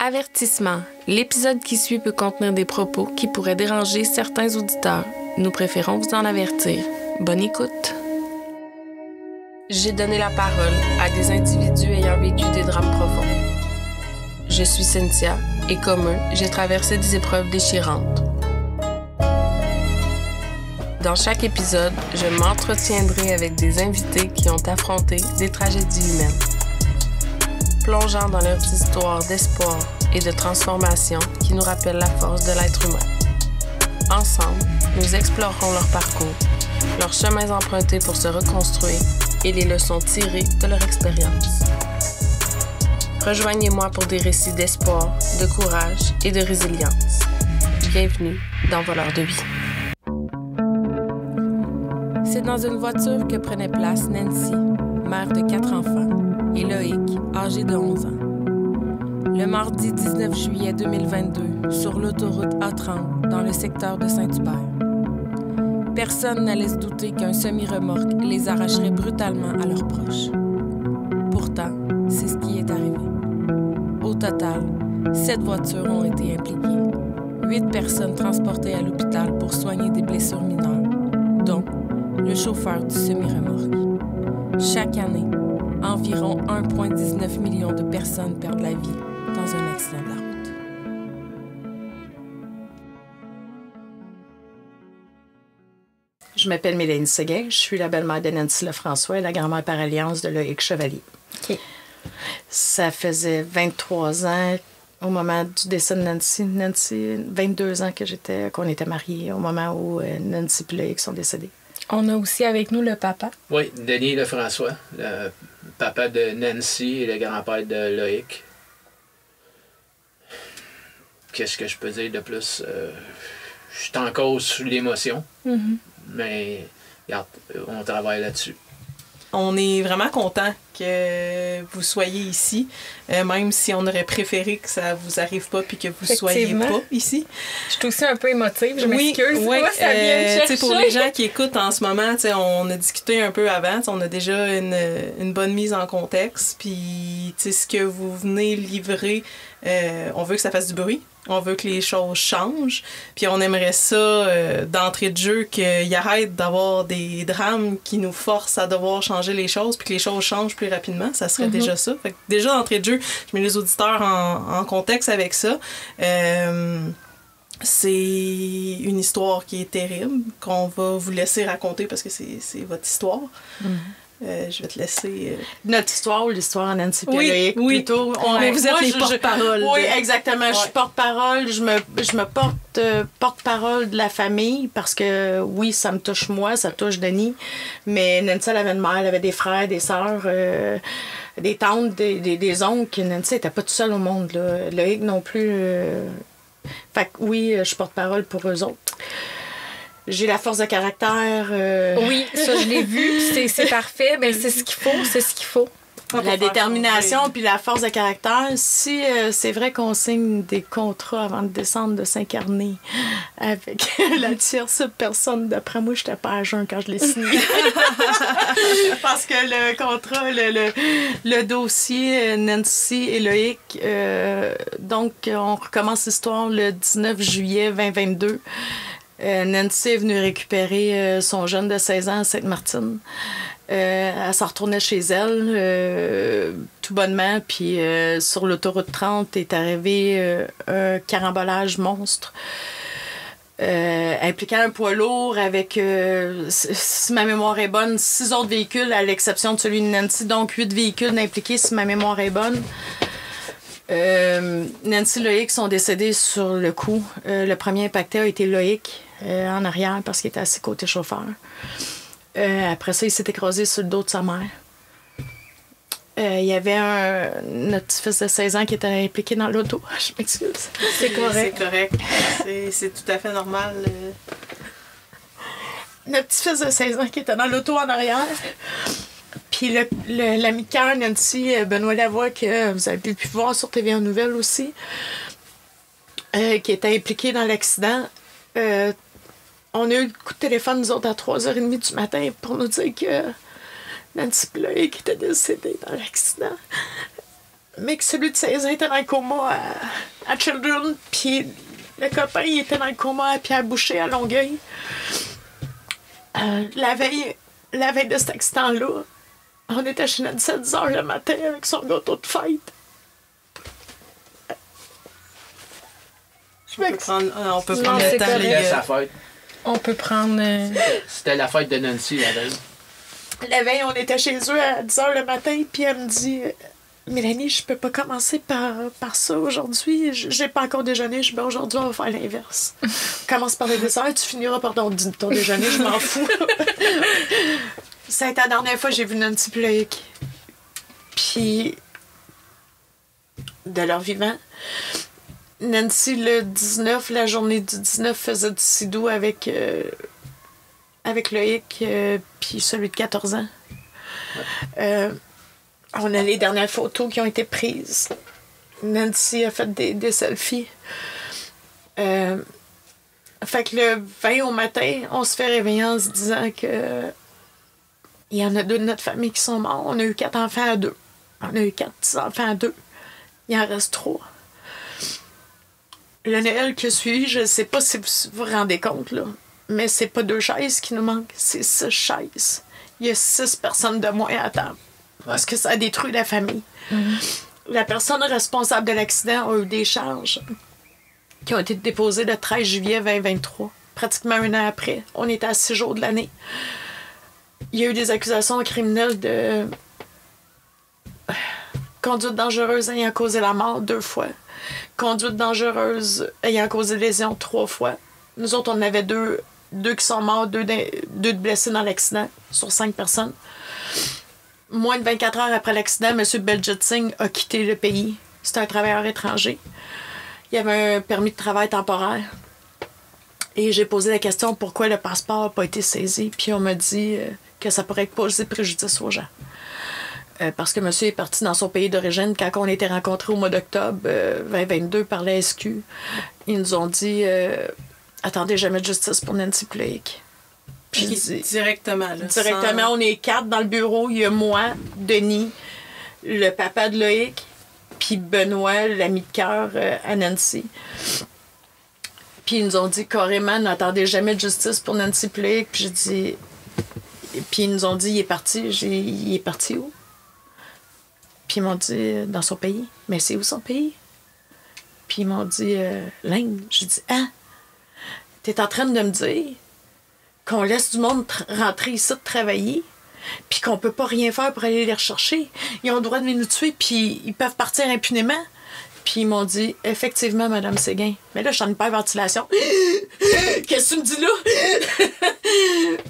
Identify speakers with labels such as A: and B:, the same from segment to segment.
A: Avertissement. L'épisode qui suit peut contenir des propos qui pourraient déranger certains auditeurs. Nous préférons vous en avertir. Bonne écoute. J'ai donné la parole à des individus ayant vécu des drames profonds. Je suis Cynthia et comme eux, j'ai traversé des épreuves déchirantes. Dans chaque épisode, je m'entretiendrai avec des invités qui ont affronté des tragédies humaines. Plongeant dans leurs histoires d'espoir et de transformation qui nous rappellent la force de l'être humain. Ensemble, nous explorerons leur parcours, leurs chemins empruntés pour se reconstruire et les leçons tirées de leur expérience. Rejoignez-moi pour des récits d'espoir, de courage et de résilience. Bienvenue dans Voleurs de vie. C'est dans une voiture que prenait place Nancy, mère de 4 enfants, et Loïc, âgé de 11 ans. Le mardi 19 juillet 2022, sur l'autoroute A30, dans le secteur de Saint-Hubert. Personne n'allait se douter qu'un semi-remorque les arracherait brutalement à leurs proches. Pourtant, c'est ce qui est arrivé. Au total, 7 voitures ont été impliquées. 8 personnes transportées à l'hôpital pour soigner des blessures mineures, dont le chauffeur du semi-remorque. Chaque année, environ 1,19 million de personnes perdent la vie dans un accident de la route.
B: Je m'appelle Mélanie Séguin, je suis la belle-mère de Nancy Lefrançois et la grand-mère par alliance de Loïc Chevalier.
C: OK.
B: Ça faisait 23 ans au moment du décès de Nancy. Nancy, 22 ans qu'on était mariés au moment où Nancy et Loïc sont décédés.
C: On a aussi avec nous le papa.
D: Oui, Denis Lefrançois, le papa de Nancy et le grand-père de Loïc. Qu'est-ce que je peux dire de plus? Je suis encore sous l'émotion, mais regarde, on travaille là-dessus.
E: On est vraiment content que vous soyez ici, même si on aurait préféré que ça vous arrive pas puis que vous soyez pas ici.
C: Je suis aussi un peu émotive, je m'excuse.
E: Oui,
C: ça vient me chercher.
E: Pour les gens qui écoutent en ce moment, on a discuté un peu avant, on a déjà une bonne mise en contexte, puis ce que vous venez livrer, on veut que ça fasse du bruit. On veut que les choses changent. Puis on aimerait ça, d'entrée de jeu, qu'il arrête d'avoir des drames qui nous forcent à devoir changer les choses, puis que les choses changent plus rapidement. Ça serait déjà ça. Fait que déjà, d'entrée de jeu, je mets les auditeurs en contexte avec ça. C'est une histoire qui est terrible, qu'on va vous laisser raconter parce que c'est votre histoire. Je vais te laisser...
B: Notre histoire ou l'histoire en Nancy et Loïc, plutôt.
E: Mais vous êtes les porte-parole.
B: Oui, exactement. Je suis porte-parole. Je me porte porte-parole de la famille parce que, oui, ça me touche moi, ça touche Denis. Mais Nancy, elle avait une mère, elle avait des frères, des sœurs, des tantes, des oncles. Nancy n'était pas toute seule au monde, là. Loïc non plus. Fait que, oui, je suis porte-parole pour eux autres. J'ai la force de caractère.
C: Oui, ça, je l'ai vu, puis c'est parfait. Ben, c'est ce qu'il faut.
B: La détermination puis la force de caractère. Si c'est vrai qu'on signe des contrats avant de descendre, de s'incarner avec la tierce personne, d'après moi, j'étais pas à jeun quand je l'ai signé. Parce que le contrat, le dossier, Nancy et Loïc, donc on recommence l'histoire le 19 juillet 2022. Nancy est venue récupérer son jeune de 16 ans à Sainte-Martine. Elle s'en retournait chez elle, tout bonnement, puis sur l'autoroute 30 est arrivé un carambolage monstre impliquant un poids lourd avec, si ma mémoire est bonne, 6 autres véhicules, à l'exception de celui de Nancy, donc 8 véhicules impliqués, si ma mémoire est bonne. Nancy et Loïc sont décédés sur le coup. Le premier impacté a été Loïc en arrière parce qu'il était assis côté chauffeur. Après ça, il s'est écrasé sur le dos de sa mère. Il y avait notre petit-fils de 16 ans qui était impliqué dans l'auto. Je m'excuse.
E: C'est correct. C'est correct. C'est tout à fait normal.
B: Notre petit-fils de 16 ans qui était dans l'auto en arrière. Puis l'ami de cœur, Nancy, Benoît Lavoie, que vous avez pu voir sur TVA Nouvelles aussi, qui était impliqué dans l'accident. On a eu le coup de téléphone, nous autres, à 3h30 du matin pour nous dire que Nancy Loïc était décédé dans l'accident. Mais que celui de 16 ans était dans le coma à Children, puis le copain, il était dans le coma à Pierre-Boucher, à Longueuil. La veille de cet accident-là, on était chez Nancy à 10 h le matin avec son gâteau de fête.
E: On peut prendre
C: Non,
E: le
C: c'est
E: temps,
C: correct.
E: les
D: C'était
E: gars.
D: sa fête.
C: On peut prendre...
D: C'était la fête de Nancy la veille.
B: La veille, on était chez eux à 10 h le matin, puis elle me dit Mélanie, je peux pas commencer par ça aujourd'hui. J'ai pas encore déjeuné. Je dis, ben, aujourd'hui, on va faire l'inverse. Commence par le dessert, tu finiras par ton déjeuner, je m'en fous. Ça a été la dernière fois que j'ai vu Nancy Ploïc. Puis, de leur vivant, Nancy, le 19, la journée du 19, faisait du sidou avec Loïc, puis celui de 14 ans. On a les dernières photos qui ont été prises. Nancy a fait des selfies. Fait que le 20 au matin, on se fait réveiller en se disant que il y en a 2 de notre famille qui sont morts. On a eu 4 enfants à 2. On a eu 4 petits-enfants à 2. Il en reste 3. Le Noël qui a suivi, je ne sais pas si vous vous rendez compte, là, mais c'est pas 2 chaises qui nous manquent, c'est 6 chaises. Il y a 6 personnes de moins à table. Parce que ça a détruit la famille. La personne responsable de l'accident a eu des charges qui ont été déposées le 13 juillet 2023, pratiquement 1 an après. On était à 6 jours de l'année. Il y a eu des accusations criminelles de conduite dangereuse ayant causé la mort 2 fois. Conduite dangereuse ayant causé lésion 3 fois. Nous autres, on en avait 2 qui sont morts, 2 de blessés dans l'accident sur 5 personnes. Moins de 24 heures après l'accident, M. Beljit Singh a quitté le pays. C'est un travailleur étranger. Il avait un permis de travail temporaire. Et j'ai posé la question pourquoi le passeport n'a pas été saisi. Puis on m'a dit que ça pourrait causer préjudice aux gens. Parce que monsieur est parti dans son pays d'origine quand on était rencontrés au mois d'octobre 2022 par la SQ. Ils nous ont dit attendez jamais de justice pour Nancy Ploïc. Puis
E: Directement, là.
B: Directement, on est 4 dans le bureau. Il y a moi, Denis, le papa de Loïc, puis Benoît, l'ami de cœur à Nancy. Puis ils nous ont dit carrément, n'attendez jamais de justice pour Nancy Ploïc. Puis j'ai dit... Puis ils nous ont dit, il est parti. Il est parti où? Puis ils m'ont dit, dans son pays. Mais c'est où son pays? Puis ils m'ont dit, l'Inde. J'ai dit, ah, t'es en train de me dire qu'on laisse du monde rentrer ici de travailler, puis qu'on peut pas rien faire pour aller les rechercher. Ils ont le droit de nous tuer, puis ils peuvent partir impunément. Puis ils m'ont dit, effectivement, Madame Séguin. Mais là, je suis en hyperventilation. Qu'est-ce que tu me dis là?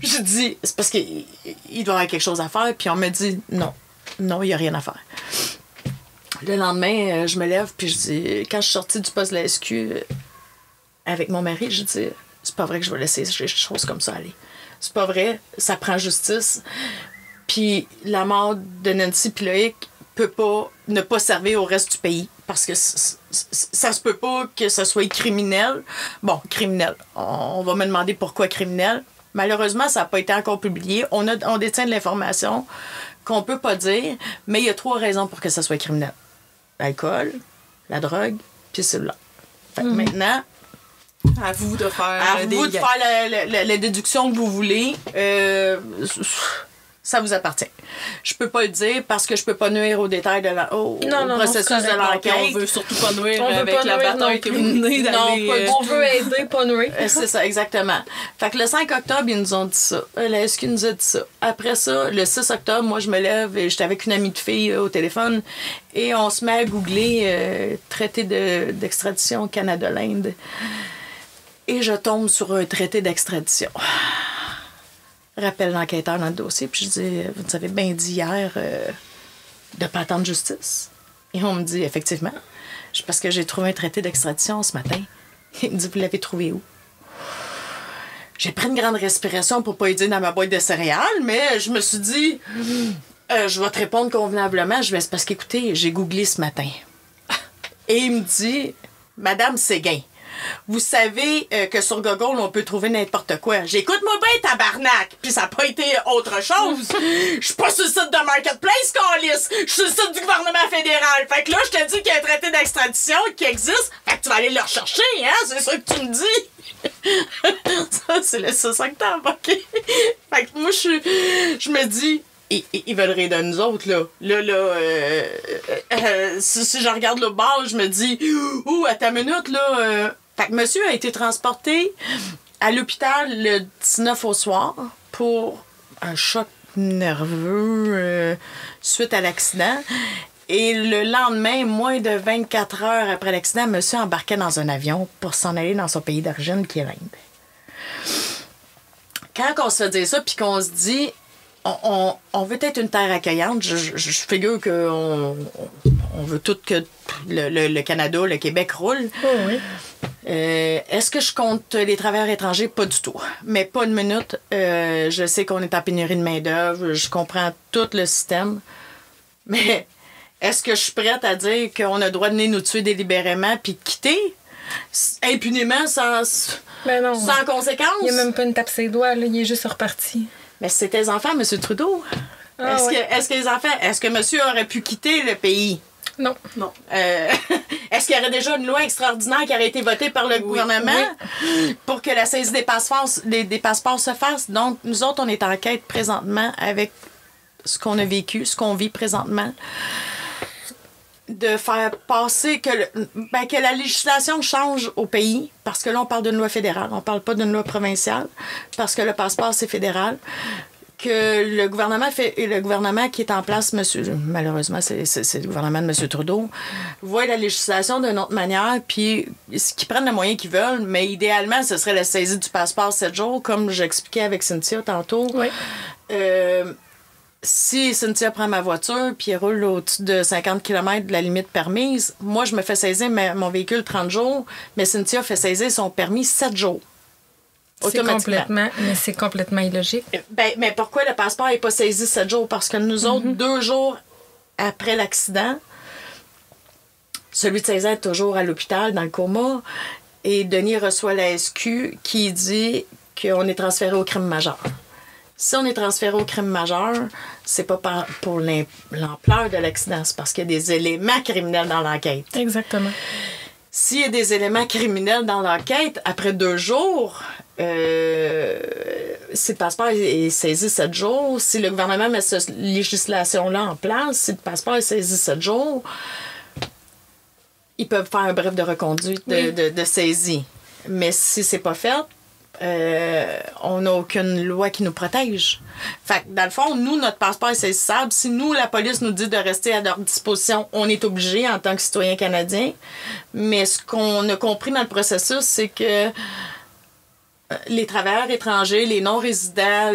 B: J'ai dit, c'est parce qu'il doit y avoir quelque chose à faire. Puis on m'a dit, non, il n'y a rien à faire. Le lendemain, je me lève, puis je dis, quand je suis sortie du poste de la SQ avec mon mari, je dis, c'est pas vrai que je vais laisser des choses comme ça aller. C'est pas vrai, ça prend justice. Puis la mort de Nancy Ploïc peut pas ne pas servir au reste du pays. Parce que ça se peut pas que ce soit criminel. Bon, criminel. On va me demander pourquoi criminel. Malheureusement, ça n'a pas été encore publié. On détient de l'information qu'on peut pas dire, mais il y a 3 raisons pour que ça soit criminel. L'alcool, la drogue, puis celui-là. Fait que maintenant...
E: À vous de faire
B: la déduction que vous voulez. Ça vous appartient. Je peux pas le dire parce que je peux pas nuire aux détails au processus de l'enquête.
E: On veut surtout pas nuire avec la bataille que vous venez d'aller...
C: On veut aider, pas nuire.
B: C'est ça, exactement. Fait que le 5 octobre, ils nous ont dit ça. La SQ nous a dit ça. Après ça, le 6 octobre, moi, je me lève et j'étais avec une amie de fille au téléphone et on se met à googler traité d'extradition Canada-L'Inde. Et je tombe sur un traité d'extradition. Rappelle l'enquêteur dans le dossier, puis je dis, vous nous avez bien dit hier de ne pas attendre justice. Et on me dit, effectivement, parce que j'ai trouvé un traité d'extradition ce matin. Il me dit, vous l'avez trouvé où? J'ai pris une grande respiration pour pas lui dire dans ma boîte de céréales, mais je me suis dit, je vais te répondre convenablement. Je vais, c'est parce qu'écoutez, j'ai googlé ce matin. Et il me dit, Madame Séguin, vous savez que sur Google, on peut trouver n'importe quoi. J'écoute-moi bien, tabarnak! Puis ça n'a pas été autre chose. Je suis pas sur le site de Marketplace, câlisse! Je suis sur le site du gouvernement fédéral. Fait que là, je te dis qu'il y a un traité d'extradition qui existe. Fait que tu vas aller le rechercher, hein? C'est ça que tu me dis. C'est ça que t'as invoqué. Fait que moi, je me dis... Ils veulent rire de nous autres, là. Si je regarde le bord, je me dis, à ta minute, là. Fait que monsieur a été transporté à l'hôpital le 19 au soir pour un choc nerveux suite à l'accident. Et le lendemain, moins de 24 heures après l'accident, monsieur embarquait dans un avion pour s'en aller dans son pays d'origine, qui est l'Inde. Quand on se fait dire ça, puis qu'on se dit... On veut être une terre accueillante. Je figure qu'on on veut tout que le Canada, le Québec roule.
C: Oh, oui.
B: Est-ce que je compte les travailleurs étrangers? Pas du tout. Mais pas une minute. Je sais qu'on est en pénurie de main-d'œuvre. Je comprends tout le système. Mais est-ce que je suis prête à dire qu'on a le droit de venir nous tuer délibérément puis de quitter? Impunément, sans conséquence?
C: Il n'y a même pas une tape ses doigts, là. Il est juste reparti.
B: Mais c'est tes enfants, M. Trudeau. Est-ce que les enfants... Est-ce que monsieur aurait pu quitter le pays?
C: Non.
B: Est-ce qu'il y aurait déjà une loi extraordinaire qui aurait été votée par le gouvernement pour que la saisie des passeports se fasse? Donc, nous autres, on est en quête présentement avec ce qu'on a vécu, ce qu'on vit présentement, de faire passer que la législation change au pays, parce que là, on parle d'une loi fédérale, on parle pas d'une loi provinciale, parce que le passeport, c'est fédéral, que le gouvernement qui est en place, malheureusement, c'est le gouvernement de M. Trudeau, voit la législation d'une autre manière, puis qu'ils prennent le moyen qu'ils veulent, mais idéalement, ce serait la saisie du passeport 7 jours, comme j'expliquais avec Cynthia tantôt.
C: Oui.
B: Si Cynthia prend ma voiture puis elle roule au-dessus de 50 km de la limite permise, moi, je me fais saisir mon véhicule 30 jours, mais Cynthia fait saisir son permis 7 jours.
C: C'est complètement illogique.
B: Mais pourquoi le passeport n'est pas saisi 7 jours? Parce que nous autres, 2 jours après l'accident, celui de 16 ans est toujours à l'hôpital, dans le coma, et Denis reçoit la SQ qui dit qu'on est transféré au crime majeur. Si on est transféré au crime majeur, c'est pas pour l'ampleur de l'accident, c'est parce qu'il y a des éléments criminels dans l'enquête.
C: Exactement.
B: S'il y a des éléments criminels dans l'enquête, après 2 jours, si le passeport est saisi 7 jours, si le gouvernement met cette législation-là en place, si le passeport est saisi 7 jours, ils peuvent faire un bref de reconduite de saisie. Mais si c'est pas fait, on n'a aucune loi qui nous protège. Fait que, dans le fond, nous, notre passeport est saisissable. Si nous, la police nous dit de rester à leur disposition, on est obligé en tant que citoyen canadien. Mais ce qu'on a compris dans le processus, c'est que les travailleurs étrangers, les non-résidents,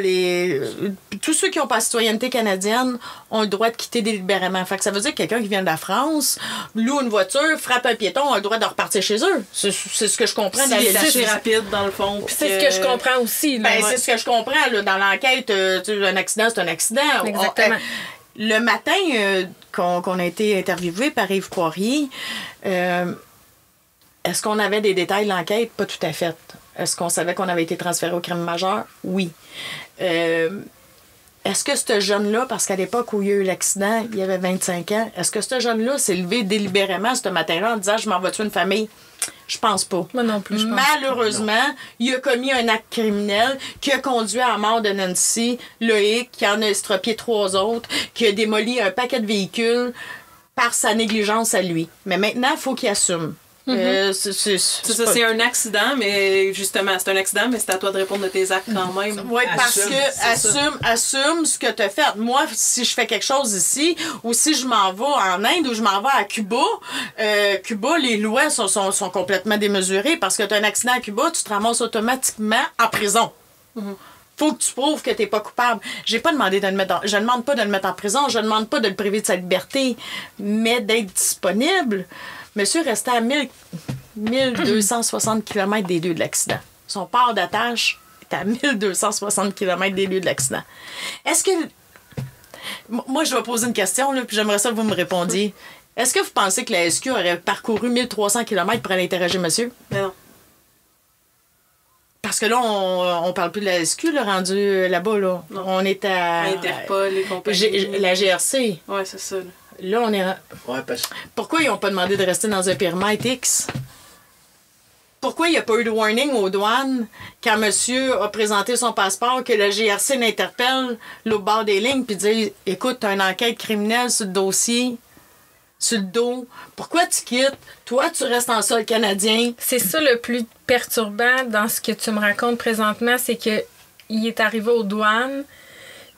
B: tous ceux qui n'ont pas la citoyenneté canadienne ont le droit de quitter délibérément. Fait que ça veut dire que quelqu'un qui vient de la France loue une voiture, frappe un piéton, a le droit de repartir chez eux. C'est ce que je comprends.
E: C'est assez rapide, dans le fond.
C: C'est ce que je comprends aussi. Là,
B: c'est ce que je comprends. Là, dans l'enquête, un accident, c'est un accident.
C: Exactement.
B: Le matin qu'on a été interviewé par Yves Poirier, est-ce qu'on avait des détails de l'enquête? Pas tout à fait. Est-ce qu'on savait qu'on avait été transféré au crime majeur? Oui. Est-ce que ce jeune-là, parce qu'à l'époque où il y a eu l'accident, il avait 25 ans, est-ce que ce jeune-là s'est levé délibérément ce matin-là en disant « Je m'en vais tuer une famille », Je pense pas.
C: Moi non plus, je pense
B: Malheureusement, il a commis un acte criminel qui a conduit à la mort de Nancy, Loïc, qui en a estropié 3 autres, qui a démoli un paquet de véhicules par sa négligence à lui. Mais maintenant, il faut qu'il assume.
E: C'est un accident, mais justement, c'est un accident, mais c'est à toi de répondre de tes actes quand même.
B: Oui, parce que assume ce que tu as fait. Moi, si je fais quelque chose ici, ou si je m'en vais en Inde ou je m'en vais à Cuba, les lois sont complètement démesurées parce que tu as un accident à Cuba, tu te ramasses automatiquement en prison. Faut que tu prouves que tu n'es pas coupable. J'ai pas demandé de le mettre je ne demande pas de le mettre en prison, je ne demande pas de le priver de sa liberté, mais d'être disponible. Monsieur restait à 1260 km des lieux de l'accident. Son port d'attache est à 1260 km des lieux de l'accident. Est-ce que... Moi, je vais poser une question, là, puis j'aimerais ça que vous me répondiez. Est-ce que vous pensez que la SQ aurait parcouru 1300 km pour aller interroger monsieur?
E: Non.
B: parce que là, on parle plus de la SQ, là, rendu là-bas, là.
E: Non.
B: On est à...
E: Interpol, les compagnies.
B: La GRC.
E: Ouais, c'est ça. Là.
B: Là, on est...
D: Ouais, parce que
B: Pourquoi ils n'ont pas demandé de rester dans un périmètre X? Pourquoi il n'y a pas eu de warning aux douanes quand monsieur a présenté son passeport, que la GRC l'interpelle l'autre bord des lignes puis dit « Écoute, tu as une enquête criminelle sur le dossier, sur le dos. Pourquoi tu quittes? Toi, tu restes en sol canadien. »
C: C'est ça le plus perturbant dans ce que tu me racontes présentement, c'est que il est arrivé aux douanes,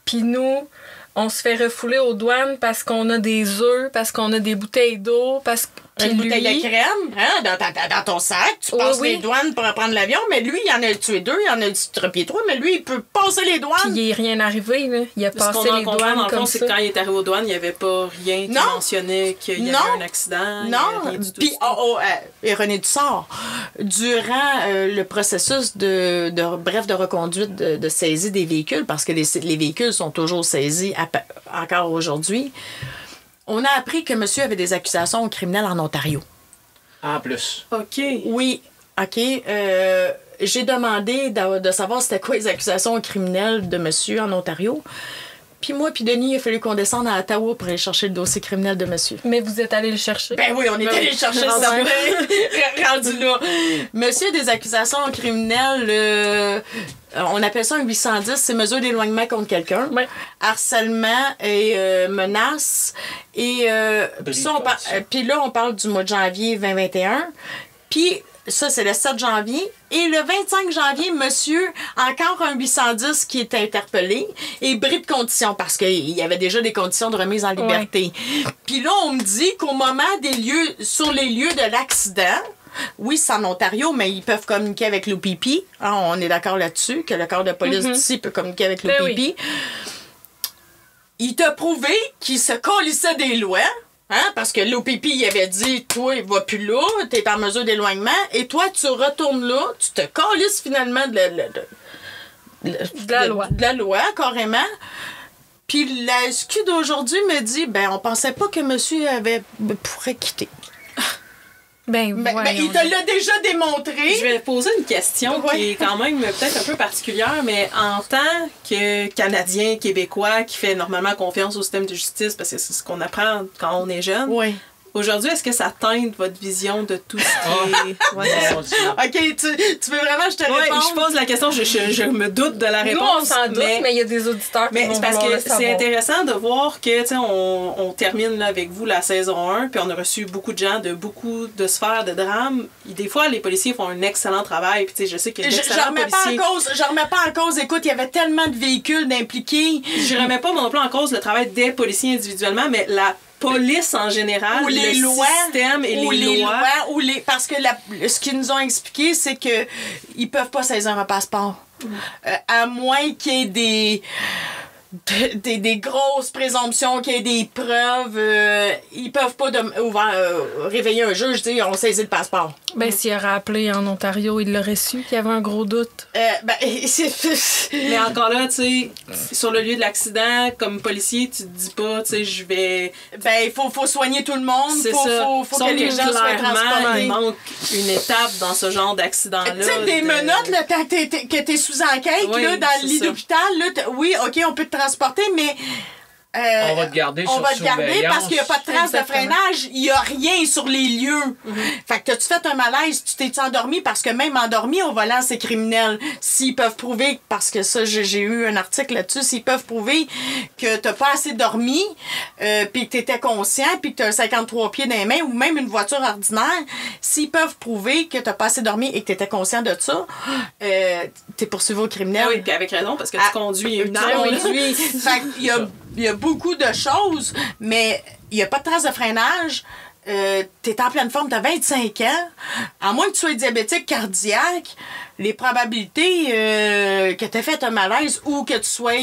C: puis nous, on se fait refouler aux douanes parce qu'on a des œufs, parce qu'on a des bouteilles d'eau, parce que...
B: Une bouteille de crème, hein, dans ton sac, tu passes les douanes pour prendre l'avion, mais lui, il en a tué 2, il en a tué 3, mais lui, il peut passer les douanes.
C: Puis il n'est rien arrivé, là. Il a passé les douanes
E: dans le fond,
C: comme
E: c'est
C: ça.
E: que quand il est arrivé aux douanes, il n'y avait pas rien qui mentionnait qu'il y avait un accident.
B: Non, puis ironie du sort, durant le processus de reconduite de saisie des véhicules, parce que les véhicules sont toujours saisis encore aujourd'hui, on a appris que monsieur avait des accusations criminelles en Ontario.
D: en plus.
E: OK.
B: Oui, OK. J'ai demandé de savoir c'était quoi les accusations criminelles de monsieur en Ontario. Puis moi, puis Denis, il a fallu qu'on descende à Ottawa pour aller chercher le dossier criminel de monsieur.
C: Mais vous êtes allé le chercher?
B: Ben oui, on est allé le chercher, rendu là. Monsieur a des accusations criminelles, on appelle ça un 810, c'est mesure d'éloignement contre quelqu'un.
C: Ouais.
B: Harcèlement et menace. Et puis là, on parle du mois de janvier 2021. Puis ça, c'est le 7 janvier. Et le 25 janvier, monsieur, encore un 810 qui est interpellé et bris de conditions parce qu'il y avait déjà des conditions de remise en liberté. Ouais. Puis là, on me dit qu'au moment sur les lieux de l'accident, oui, c'est en Ontario, mais ils peuvent communiquer avec l'OPP. Ah, on est d'accord là-dessus, que le corps de police d'ici peut communiquer avec l'OPP. Oui. Il t'a prouvé qu'il se colissait des lois. Hein? Parce que l'OPP, il avait dit, toi, il va plus là, t'es en mesure d'éloignement, et toi, tu retournes là, tu te calisses finalement de la loi, carrément. Puis la SQ d'aujourd'hui me dit, ben, on pensait pas que monsieur pourrait quitter. Ben, il te l'a déjà démontré.
E: Je vais poser une question qui est quand même peut-être un peu particulière, mais en tant que Canadien, Québécois, qui fait normalement confiance au système de justice, parce que c'est ce qu'on apprend quand on est jeune, aujourd'hui, est-ce que ça teinte votre vision de tout ce qui est...
B: OK, tu veux vraiment que je te réponde?
E: Oui, je pose la question, je me doute de la réponse.
C: Nous, on s'en doute, mais il y a des auditeurs qui vont
E: c'est parce que
C: le savoir.
E: c'est intéressant de voir que, tu sais, on termine là, avec vous la saison 1, puis on a reçu beaucoup de gens de beaucoup de sphères de drame. Des fois, les policiers font un excellent travail, puis tu sais, je sais que d'excellents policiers...
B: Je remets pas en cause. Écoute, il y avait tellement de véhicules d'impliqués.
E: Je remets pas non plus en cause le travail des policiers individuellement, mais la police en général,
B: ou les lois,
E: système et les lois.
B: Parce que ce qu'ils nous ont expliqué, c'est que ils peuvent pas saisir un passeport. À moins qu'il y ait des grosses présomptions, qu'il y ait des preuves. Ils peuvent pas réveiller un juge, dire on saisit le passeport.
C: Ben, s'il aurait appelé en Ontario, il l'aurait su qu'il y avait un gros doute.
E: Mais encore là, tu sais, sur le lieu de l'accident, comme policier, tu te dis pas, tu sais, je vais...
B: Ben, il faut soigner tout le monde.
E: C'est ça.
B: Faut que les gens soient transportés.
E: Il manque une étape dans ce genre d'accident-là.
B: Tu sais, des menottes, là, que t'es sous enquête, là, dans le lit d'hôpital, là, oui, OK, on peut te transporter, mais...
D: on va te garder sur surveillance. On va te garder
B: parce qu'il n'y a pas de trace de freinage. Il n'y a rien sur les lieux. Fait que t'as-tu fait un malaise? Tu t'es endormi? Parce que même endormi au volant, c'est criminel. S'ils peuvent prouver, parce que ça, j'ai eu un article là-dessus, s'ils peuvent prouver que t'as pas assez dormi, puis que t'étais conscient, puis que t'as 53 pieds dans les mains, ou même une voiture ordinaire, s'ils peuvent prouver que t'as pas assez dormi et que t'étais conscient de ça, t'es poursuivi au criminel.
E: Oui, puis avec raison, parce que tu conduis une arme.
B: Fait qu'il y a beaucoup de choses, mais il n'y a pas de trace de freinage. T'es en pleine forme, t'as 25 ans. À moins que tu sois diabétique cardiaque, les probabilités que t'aies fait un malaise ou que tu sois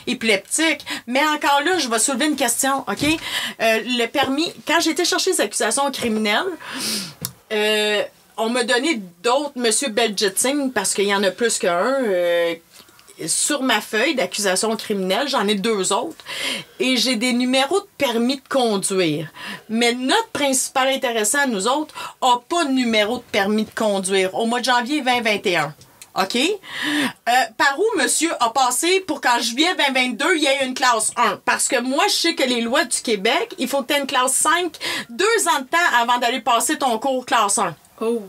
B: épileptique. Mais encore là, je vais soulever une question, OK? Le permis, quand j'ai été chercher les accusations criminelles, on m'a donné d'autres, M. Beljetzing, parce qu'il y en a plus qu'un, sur ma feuille d'accusation criminelle, j'en ai 2 autres. Et j'ai des numéros de permis de conduire. Mais notre principal intéressant, nous autres, n'a pas de numéro de permis de conduire au mois de janvier 2021. OK? Par où monsieur a passé pour qu'en juillet 2022, il y ait une classe 1? Parce que moi, je sais que les lois du Québec, il faut que tu aies une classe 5 2 ans de temps avant d'aller passer ton cours classe 1.
E: Oh.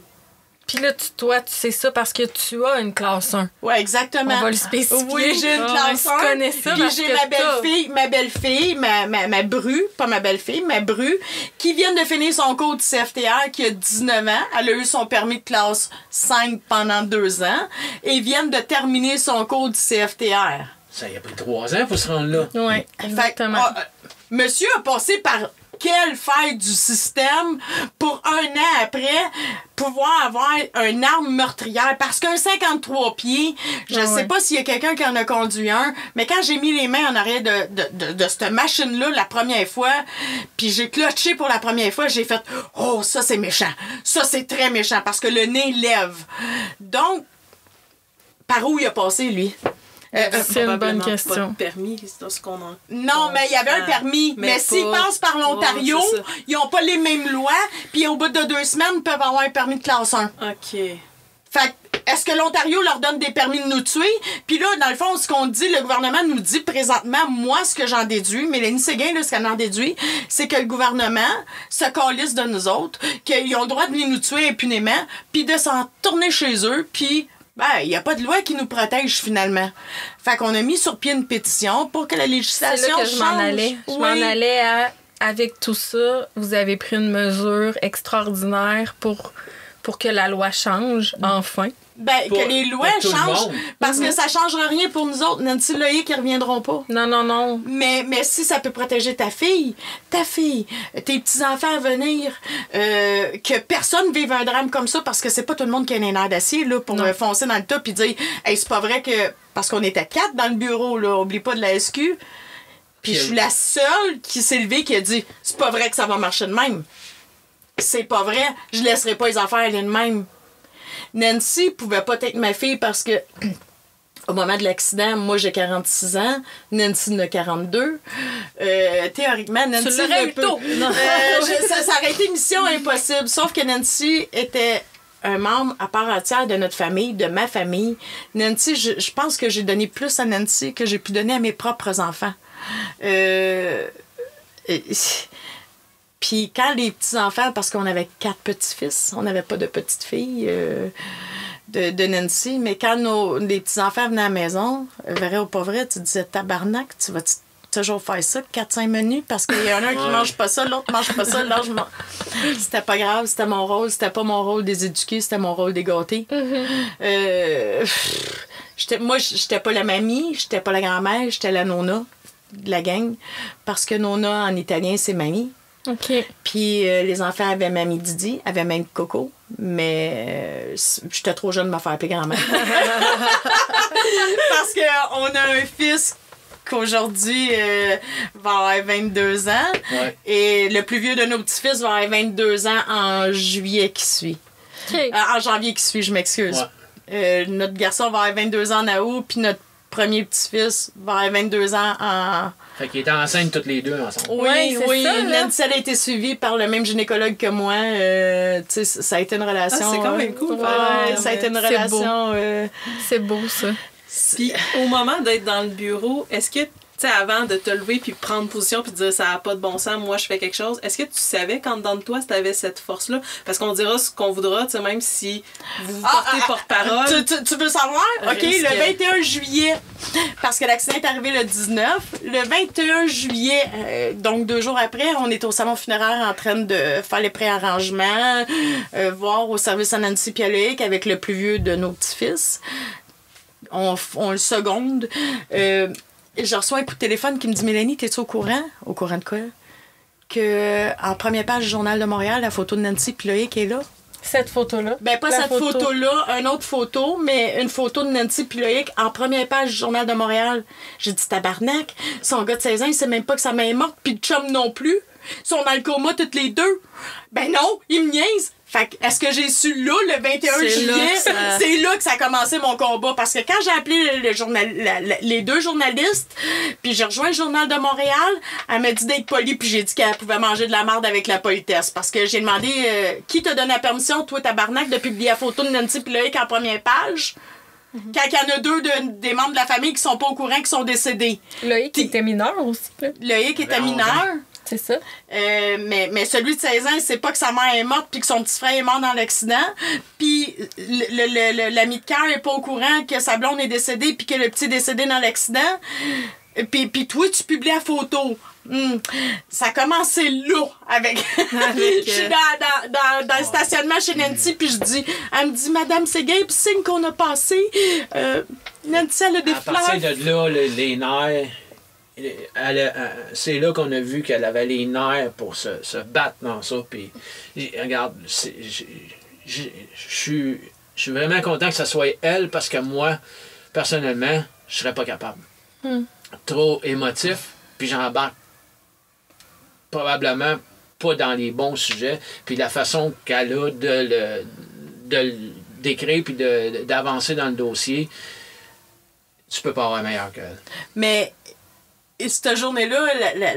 C: Puis là, toi, tu sais ça parce que tu as une classe 1.
B: Oui, exactement.
C: On va le spécifier.
B: Oui, j'ai une classe 1.
C: Je connais ça.
B: Puis j'ai ma belle-fille, ma bru, pas ma belle-fille, ma bru, qui vient de finir son cours du CFTR, qui a 19 ans. Elle a eu son permis de classe 5 pendant 2 ans et vient de terminer son cours du CFTR.
D: Ça y a pris 3 ans pour se rendre là.
C: Oui, exactement.
B: Monsieur a passé par quelle faille du système pour 1 an après pouvoir avoir une arme meurtrière? Parce qu'un 53 pieds, je sais pas s'il y a quelqu'un qui en a conduit un, mais quand j'ai mis les mains en arrière de cette machine-là la première fois, puis j'ai clutché pour la première fois, j'ai fait « Oh, ça c'est méchant! Ça c'est très méchant! » Parce que le nez lève. Donc, par où il a passé, lui?
C: C'est une bonne question.
E: Pas de permis, c'est ce qu'on en...
B: Non, mais il y avait un permis. Mais s'ils passent par l'Ontario, ils n'ont pas les mêmes lois, puis au bout de 2 semaines, ils peuvent avoir un permis de classe 1.
E: OK.
B: Fait est-ce que l'Ontario leur donne des permis de nous tuer? Puis là, dans le fond, ce qu'on dit, le gouvernement nous dit présentement, moi, ce que j'en déduis, Mélanie Séguin, là, ce qu'elle en déduit, c'est que le gouvernement se calisse de nous autres, qu'ils ont le droit de venir nous tuer impunément, puis de s'en tourner chez eux, puis... il n'y a pas de loi qui nous protège, finalement. Fait qu'on a mis sur pied une pétition pour que la législation change.
C: C'est là que je m'en allais. Je m'en allais avec tout ça, vous avez pris une mesure extraordinaire pour que la loi change, enfin.
B: Que les lois changent, parce que ça ne changera rien pour nous autres. Nancy Loïc, qui ne reviendront pas.
C: Non.
B: Mais si ça peut protéger ta fille, tes petits-enfants à venir, que personne ne vive un drame comme ça, parce que c'est pas tout le monde qui a un nerf d'acier là, pour foncer dans le tas et dire hey, c'est pas vrai que... Parce qu'on était 4 dans le bureau, là, oublie pas de la SQ. Puis je suis la seule qui s'est levée qui a dit c'est pas vrai que ça va marcher de même. C'est pas vrai. Je laisserai pas les affaires aller de même. Nancy pouvait pas être ma fille parce que au moment de l'accident, moi j'ai 46 ans, Nancy en a 42. Théoriquement, Nancy ne peut... ça aurait été une mission impossible. Sauf que Nancy était un membre à part entière de notre famille, de ma famille. Nancy, je pense que j'ai donné plus à Nancy que j'ai pu donner à mes propres enfants. Puis quand les petits-enfants, parce qu'on avait 4 petits-fils, on n'avait pas de petite-fille de Nancy, mais quand les petits-enfants venaient à la maison, vrai ou pas vrai, tu disais tabarnak, tu vas toujours faire ça, 4-5 menus, parce qu'il y en a un qui mange pas ça, l'autre mange pas ça, l'autre mange... C'était pas grave, c'était mon rôle, c'était pas mon rôle des éduquer, c'était mon rôle des gâter. Moi, j'étais pas la mamie, j'étais pas la grand-mère, j'étais la nonna de la gang, parce que nonna en italien, c'est mamie.
C: OK.
B: Puis les enfants avaient mamie Didi, avaient même Coco, mais j'étais trop jeune de me faire appeler grand-mère. Parce qu'on a un fils qu'aujourd'hui va avoir 22 ans et le plus vieux de nos petits-fils va avoir 22 ans en juillet qui suit.
C: Okay.
B: En janvier qui suit, je m'excuse. Notre garçon va avoir 22 ans en août, puis notre premier petit-fils va avoir 22 ans en...
D: Fait qu'ils étaient enceintes toutes les deux ensemble.
B: Oui.
C: Ça,
B: Nancy, elle a été suivie par le même gynécologue que moi. Ça a été une relation...
E: c'est quand même cool.
B: Ça a été une relation...
C: C'est beau, ça.
E: Puis, au moment d'être dans le bureau, est-ce que, tu sais, avant de te lever puis prendre position puis de dire ça n'a pas de bon sens, moi je fais quelque chose, est-ce que tu savais qu'en dedans de toi, tu avais cette force-là? Parce qu'on dira ce qu'on voudra, tu sais, même si vous portez porte-parole.
B: Tu veux savoir? OK, le 21 juillet, parce que l'accident est arrivé le 19, le 21 juillet, donc 2 jours après, on est au salon funéraire en train de faire les préarrangements, voir au service à Nancy Pialoïc avec le plus vieux de nos petits-fils. On le seconde. Je reçois un coup de téléphone qui me dit « Mélanie, t'es-tu au courant? » Au courant de quoi? En première page du Journal de Montréal, la photo de Nancy Piloïc est là.
C: Cette photo-là?
B: Pas cette photo-là, une autre photo, mais une photo de Nancy Piloïc en première page du Journal de Montréal. J'ai dit « Tabarnak, son gars de 16 ans, il sait même pas que sa mère est morte, puis le chum non plus. Ils sont dans le coma toutes les deux. » Ben non, il me niaise. Fait que, est-ce que j'ai su là, le 21 juillet? C'est là que ça a commencé mon combat. Parce que quand j'ai appelé les 2 journalistes, puis j'ai rejoint le Journal de Montréal, elle m'a dit d'être polie, puis j'ai dit qu'elle pouvait manger de la marde avec la politesse. Parce que j'ai demandé qui te donne la permission, toi, tabarnak, de publier la photo de Nancy Piloïc en première page? Quand il y en a deux des membres de la famille qui sont pas au courant, qui sont décédés.
C: Loïc était mineur aussi. Là.
B: Loïc était
D: Ben,
B: mineur.
C: C'est ça.
B: Mais celui de 16 ans, il sait pas que sa mère est morte puis que son petit frère est mort dans l'accident. Puis l'ami de cœur est pas au courant que sa blonde est décédée puis que le petit est décédé dans l'accident. Puis toi, tu publies la photo. Ça a commencé là avec. Je suis dans le stationnement chez Nancy, puis elle me dit, Madame Séguin, puis signe qu'on a passé. Nancy, elle a des fleurs.
D: À partir de là, les nerfs, c'est là qu'on a vu qu'elle avait les nerfs pour se battre dans ça. Puis, regarde, je suis vraiment content que ce soit elle, parce que moi, personnellement, je serais pas capable. Trop émotif, puis j'embarque probablement pas dans les bons sujets, puis la façon qu'elle a de le décrire puis d'avancer dans le dossier, tu peux pas avoir meilleur qu'elle.
B: Mais cette journée-là,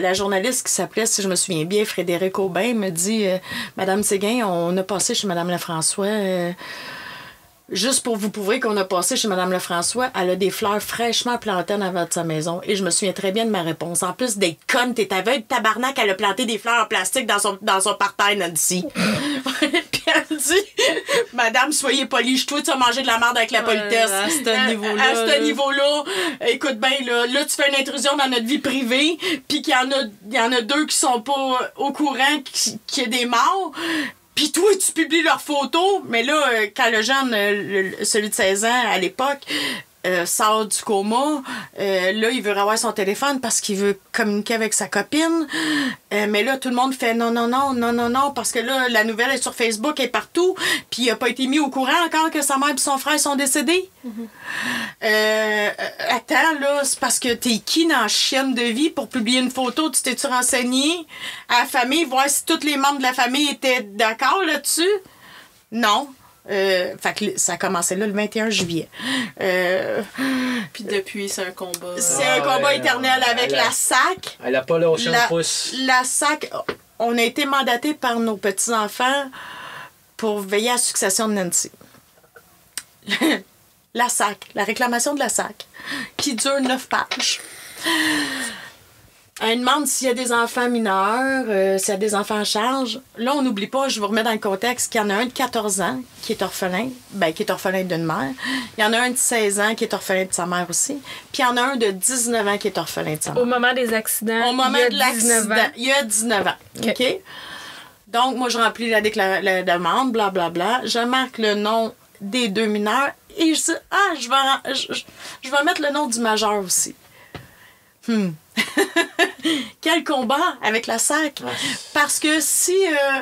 B: la journaliste qui s'appelait, si je me souviens bien, Frédéric Aubin, me dit Madame Séguin, on a passé chez Madame Lefrançois. Juste pour vous prouver qu'on a passé chez Mme Lefrançois, elle a des fleurs fraîchement plantées en avant de sa maison. Et je me souviens très bien de ma réponse. En plus d'être conne, t'es aveugle, tabarnak, elle a planté des fleurs en plastique dans son parterre, Nancy. Puis elle dit, Madame, soyez polie, tu vas manger de la merde avec la politesse.
E: À ce niveau-là.
B: À ce niveau-là, écoute bien, là, tu fais une intrusion dans notre vie privée, puis qu'il y en a deux qui sont pas au courant qu'il y a des morts. Puis toi, tu publies leurs photos, mais là, quand le jeune, celui de 16 ans à l'époque, sort du coma, là, il veut revoir son téléphone parce qu'il veut communiquer avec sa copine. Mais là, tout le monde fait non, parce que là, la nouvelle est sur Facebook, elle est partout, puis il n'a pas été mis au courant encore que sa mère et son frère sont décédés. Attends, là, c'est parce que t'es qui dans Chienne de vie pour publier une photo? Tu t'es-tu renseigné à la famille, voir si tous les membres de la famille étaient d'accord là-dessus? Non. Fait que ça a commencé là le 21 juillet.
E: Puis depuis, c'est un combat.
B: C'est un combat éternel avec la SAC.
D: Elle a pas lâché un pouce.
B: La SAC, on a été mandaté par nos petits-enfants pour veiller à la succession de Nancy. La SAC, la réclamation de la SAC, qui dure 9 pages. Elle demande s'il y a des enfants mineurs, s'il y a des enfants en charge. Là, on n'oublie pas, je vous remets dans le contexte, qu'il y en a un de 14 ans qui est orphelin, qui est orphelin d'une mère. Il y en a un de 16 ans qui est orphelin de sa mère aussi. Puis il y en a un de 19 ans qui est orphelin de sa mère.
C: Au moment des accidents,
B: Au moment de l'accident, il y a 19 ans. OK? Donc, moi, je remplis la demande, blablabla. Je marque le nom des deux mineurs et je dis, je vais mettre le nom du majeur aussi. Quel combat avec la SAC! Parce que si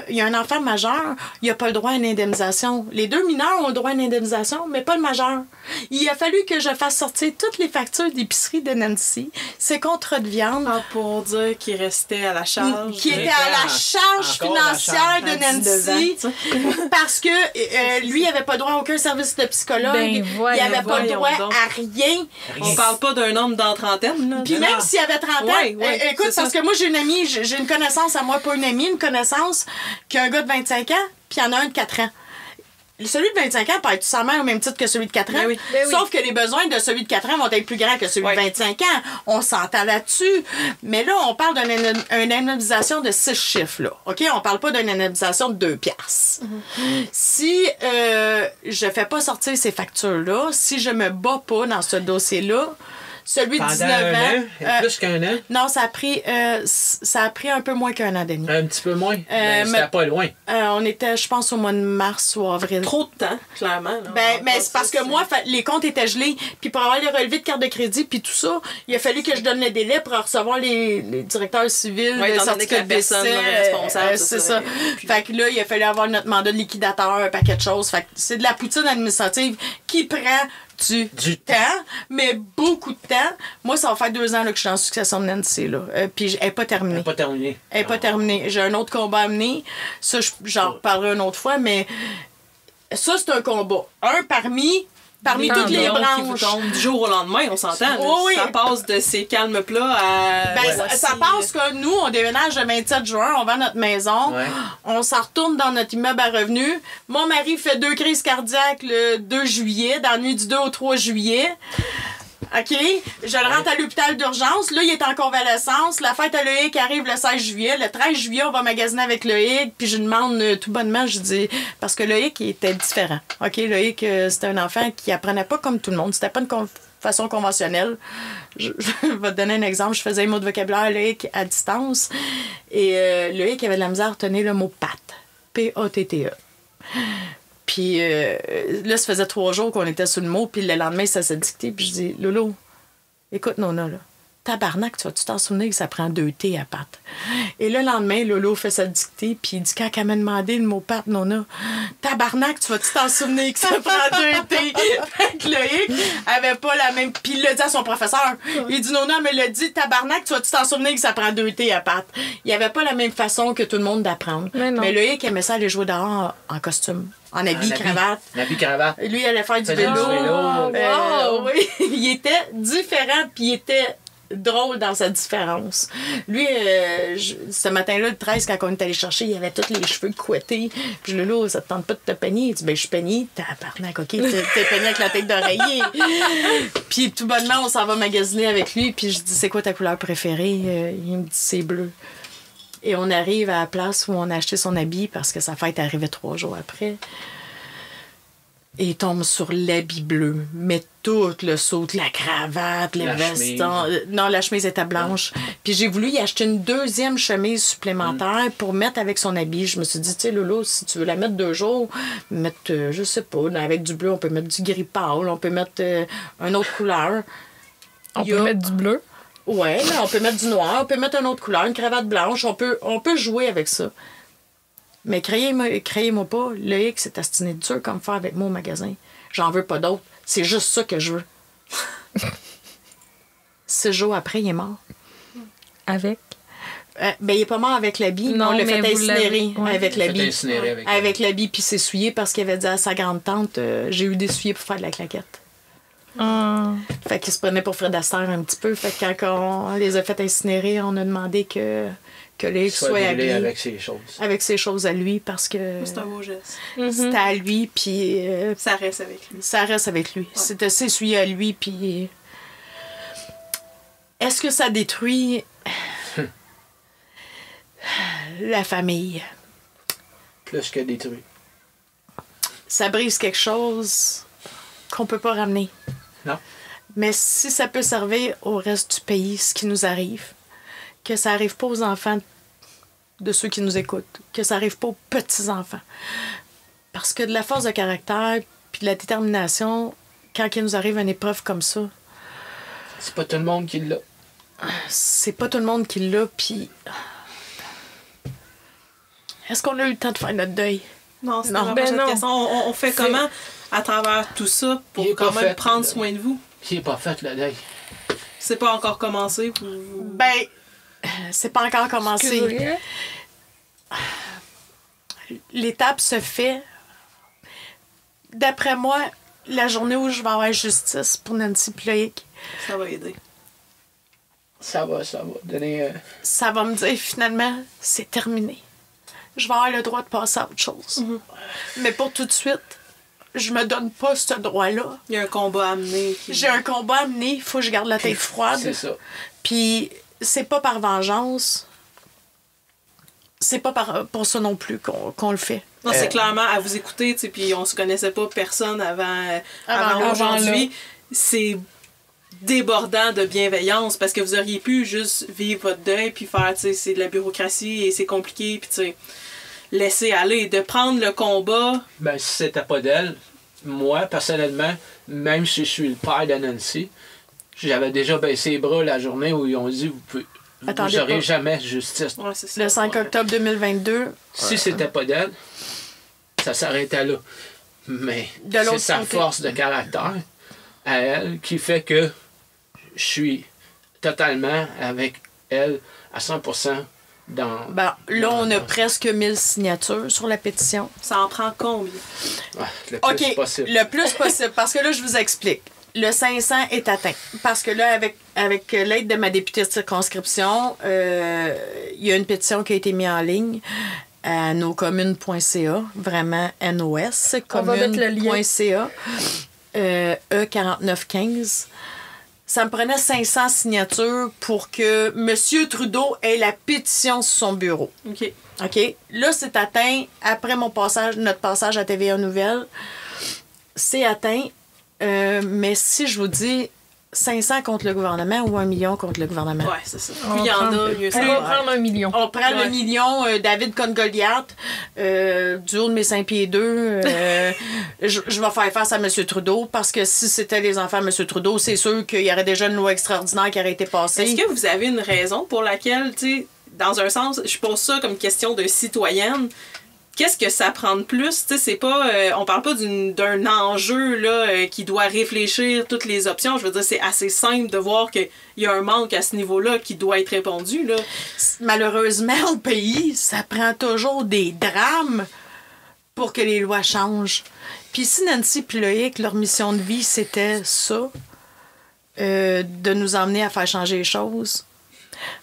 B: il y a un enfant majeur, il n'a pas le droit à une indemnisation. Les deux mineurs ont le droit à une indemnisation, mais pas le majeur. Il a fallu que je fasse sortir toutes les factures d'épicerie de Nancy, ses contrats de viande.
E: Pour dire qu'il restait à la charge.
B: Qui était à la charge financière de Nancy. Parce que lui, il n'avait pas droit à aucun service de psychologue. Il n'avait pas le droit à rien.
E: On parle pas d'un homme dans trentaine.
B: Puis même s'il avait 30 ans, écoute, parce que moi, j'ai une amie, j'ai une connaissance à moi, pas une amie, une connaissance qui a un gars de 25 ans, puis il y en a un de 4 ans. Celui de 25 ans peut être sa mère au même titre que celui de 4 ans. Sauf que les besoins de celui de 4 ans vont être plus grands que celui de 25 ans. On s'entend là-dessus. Mais là, on parle d'une indemnisation de 6 chiffres. Là. OK? On parle pas d'une indemnisation de 2 piastres. Si je fais pas sortir ces factures-là, si je me bats pas dans ce dossier-là, celui de 19 ans.
D: Plus qu'un an?
B: Non, ça a pris un peu moins qu'un an, Denis.
D: Un petit peu moins? C'était pas loin.
B: On était, je pense, au mois de mars ou avril.
E: Trop de temps, clairement. Là,
B: mais c'est parce que moi, les comptes étaient gelés. Puis pour avoir les relevés de carte de crédit, puis tout ça, il a fallu que je donne le délai pour recevoir les directeurs civils,
E: le
B: certificat de décès.
E: Responsable.
B: C'est ça. Fait que là, il a fallu avoir notre mandat de liquidateur, un paquet de choses. Fait que c'est de la poutine administrative qui prend du temps, mais beaucoup de temps. Moi, ça va faire 2 ans là, que je suis en succession de Nancy. Là. Puis elle n'est pas terminée. Elle n'est pas terminée. J'ai un autre combat à mener. Ça, j'en reparlerai une autre fois, mais ça, c'est un combat. Un parmi Parmi toutes les branches.
E: Qui vous tombent du jour au lendemain, on s'entend.
B: Oui.
E: Ça passe de ces calmes-là à...
B: Ben, ça passe que nous, on déménage le 27 juin, on vend notre maison, on s'en retourne dans notre immeuble à revenus. Mon mari fait 2 crises cardiaques le 2 juillet, dans la nuit du 2 au 3 juillet. OK? Je le rentre à l'hôpital d'urgence. Là, il est en convalescence. La fête à Loïc arrive le 16 juillet. Le 13 juillet, on va magasiner avec Loïc. Puis je demande tout bonnement, je dis... Parce que Loïc, il était différent. OK? Loïc, c'était un enfant qui apprenait pas comme tout le monde. C'était pas une façon conventionnelle. Je vais te donner un exemple. Je faisais un mot de vocabulaire à Loïc à distance. Et Loïc avait de la misère à retenir le mot « patte ». P-A-T-T-E. Puis là, ça faisait 3 jours qu'on était sur le mot, puis le lendemain, ça s'est dicté. Puis je dis, Lolo, écoute, Nona, là, tabarnak, tu vas-tu t'en souvenir que ça prend 2 T à Pat? Et le lendemain, Lolo fait sa dictée, puis il dit, quand elle m'a demandé le mot Pat, Nona, tabarnak, tu vas-tu t'en souvenir que ça prend 2 T? Fait que Loïc avait pas la même. Puis il l'a dit à son professeur. Il dit, Nona, mais l'a dit, tabarnak, tu vas-tu t'en souvenir que ça prend 2 T à Pat? Il avait pas la même façon que tout le monde d'apprendre. Mais Loïc aimait ça aller jouer dehors en costume. En habit, cravate.
D: En habit, cravate.
B: Lui, il allait faire du vélo. Oui, il était différent, puis il était drôle dans sa différence. Lui, ce matin-là, le 13, quand on est allé chercher, il avait tous les cheveux couettés. Puis je lui dis, là, ça te tente pas de te peigner? Il dit, ben, je suis peignée. Tabarnak, OK, t'es peigné avec la tête d'oreiller. Puis tout bonnement, on s'en va magasiner avec lui. Puis je dis, c'est quoi ta couleur préférée? Il me dit, c'est bleu. Et on arrive à la place où on a acheté son habit parce que sa fête arrivait 3 jours après. Et il tombe sur l'habit bleu. Mais tout le saut, la cravate, les vestons. Non, la chemise était blanche. Puis j'ai voulu y acheter une 2e chemise supplémentaire pour mettre avec son habit. Je me suis dit, tu sais, Lolo, si tu veux la mettre 2 jours, mettre, je sais pas, avec du bleu, on peut mettre du gris pâle, on peut mettre une autre couleur.
C: On peut mettre du bleu?
B: Oui, on peut mettre du noir, on peut mettre une autre couleur, une cravate blanche, on peut jouer avec ça. Mais créez-moi pas, Loïc s'est astiné dur comme faire avec moi au magasin. J'en veux pas d'autre. C'est juste ça que je veux. 6 jours après, il est mort.
C: Avec?
B: Ben, il est pas mort avec l'habit. On l'a fait incinérer avec l'habit. Avec l'habit, puis s'essuyer parce qu'il avait dit à sa grande-tante, j'ai eu des souliers pour faire de la claquette. Fait qu'il se prenait pour Fred Astaire un petit peu. Fait que quand on les a fait incinérer, on a demandé que Loïc soit habillé avec ses choses à lui parce que
E: c'est un beau geste.
B: C'était à lui, puis
E: ça reste avec lui.
B: Ça reste avec lui. Ouais. C'était s'essuyer à lui, puis est-ce que ça détruit la famille?
D: Plus que détruit.
B: Ça brise quelque chose qu'on peut pas ramener.
D: Non.
B: Mais si ça peut servir au reste du pays, ce qui nous arrive, que ça arrive pas aux enfants de ceux qui nous écoutent, que ça arrive pas aux petits-enfants. Parce que de la force de caractère puis de la détermination, quand il nous arrive une épreuve comme ça...
D: C'est pas tout le monde qui l'a.
B: C'est pas tout le monde qui l'a, puis... Est-ce qu'on a eu le temps de faire notre deuil?
E: Non, c'est vraiment cette question. On fait comment à travers tout ça pour quand même prendre soin de vous?
D: Il n'est pas fait, le deuil.
E: C'est pas encore commencé pour vous?
B: Ben, c'est pas encore commencé. L'étape se fait. D'après moi, la journée où je vais avoir justice pour Nancy Ploïc.
E: Ça va aider.
D: Ça va donner...
B: Ça va me dire, finalement, c'est terminé. Je vais avoir le droit de passer à autre chose. Mais pour tout de suite, je me donne pas ce droit-là.
E: Il y a un combat à mener.
B: J'ai un combat à mener. Il faut que je garde la tête froide.
D: C'est ça.
B: Puis c'est pas par vengeance. C'est pas pour ça non plus qu'on le fait.
E: Non, c'est clairement à vous écouter, tu sais, puis on se connaissait pas personne avant aujourd'hui. C'est débordant de bienveillance parce que vous auriez pu juste vivre votre deuil puis faire, tu sais, c'est de la bureaucratie et c'est compliqué, puis tu sais, laisser aller, de prendre le combat.
D: Ben, si c'était pas d'elle, moi, personnellement, même si je suis le père de Nancy, j'avais déjà baissé les bras la journée où ils ont dit vous n'aurez jamais justice.
E: Ouais, c'est ça.
B: Le 5 octobre 2022.
D: Si c'était pas d'elle, ça s'arrêtait là. Mais c'est sa force de caractère à elle qui fait que je suis totalement avec elle à 100% dans...
B: Ben, là, on a presque 1000 signatures sur la pétition.
E: Ça en prend combien?
D: Le plus
B: OK,
D: possible.
B: le plus possible. Parce que là, je vous explique. Le 500 est atteint. Parce que là, avec l'aide de ma députée de circonscription, il y a une pétition qui a été mise en ligne à noscommunes.ca, vraiment NOS,
C: On va mettre le lien.
B: communes.ca, E4915. Ça me prenait 500 signatures pour que M. Trudeau ait la pétition sur son bureau.
E: OK.
B: OK? Là, c'est atteint après notre passage à TVA Nouvelles. C'est atteint. Mais si je vous dis 500 contre le gouvernement ou 1 million contre le gouvernement?
E: Ouais, c'est ça. Plus il y en a, mieux
C: On
E: c'est.
C: va prendre 1 million.
B: On prend
C: Ouais.
B: le million, David contre Goliath, du haut de mes 5 pieds 2. Je vais faire face à M. Trudeau parce que si c'était les enfants de M. Trudeau, c'est sûr qu'il y aurait déjà une loi extraordinaire qui aurait été passée.
E: Est-ce que vous avez une raison pour laquelle, tu sais, dans un sens, je pose ça comme question de citoyenne, qu'est-ce que ça prend de plus? Tu sais, c'est pas... on parle pas d'un enjeu là, qui doit réfléchir toutes les options. Je veux dire, c'est assez simple de voir qu'il y a un manque à ce niveau-là qui doit être répondu, là.
B: Malheureusement, au pays, ça prend toujours des drames pour que les lois changent. Puis si Nancy et Loïc, leur mission de vie, c'était ça, de nous emmener à faire changer les choses,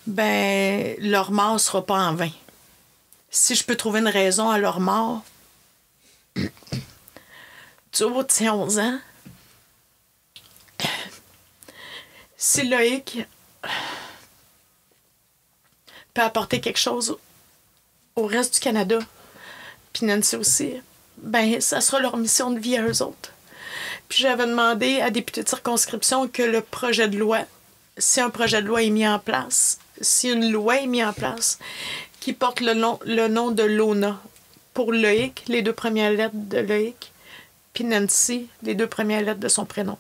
B: ben leur mort sera pas en vain. Si je peux trouver une raison à leur mort, du haut de ses 11 ans, si Loïc peut apporter quelque chose au reste du Canada, puis Nancy aussi, ben ça sera leur mission de vie à eux autres. Puis j'avais demandé à député de circonscription que le projet de loi, si un projet de loi est mis en place, si une loi est mise en place, qui porte le nom de Lona pour Loïc, les 2 premières lettres de Loïc, puis Nancy, les 2 premières lettres de son prénom.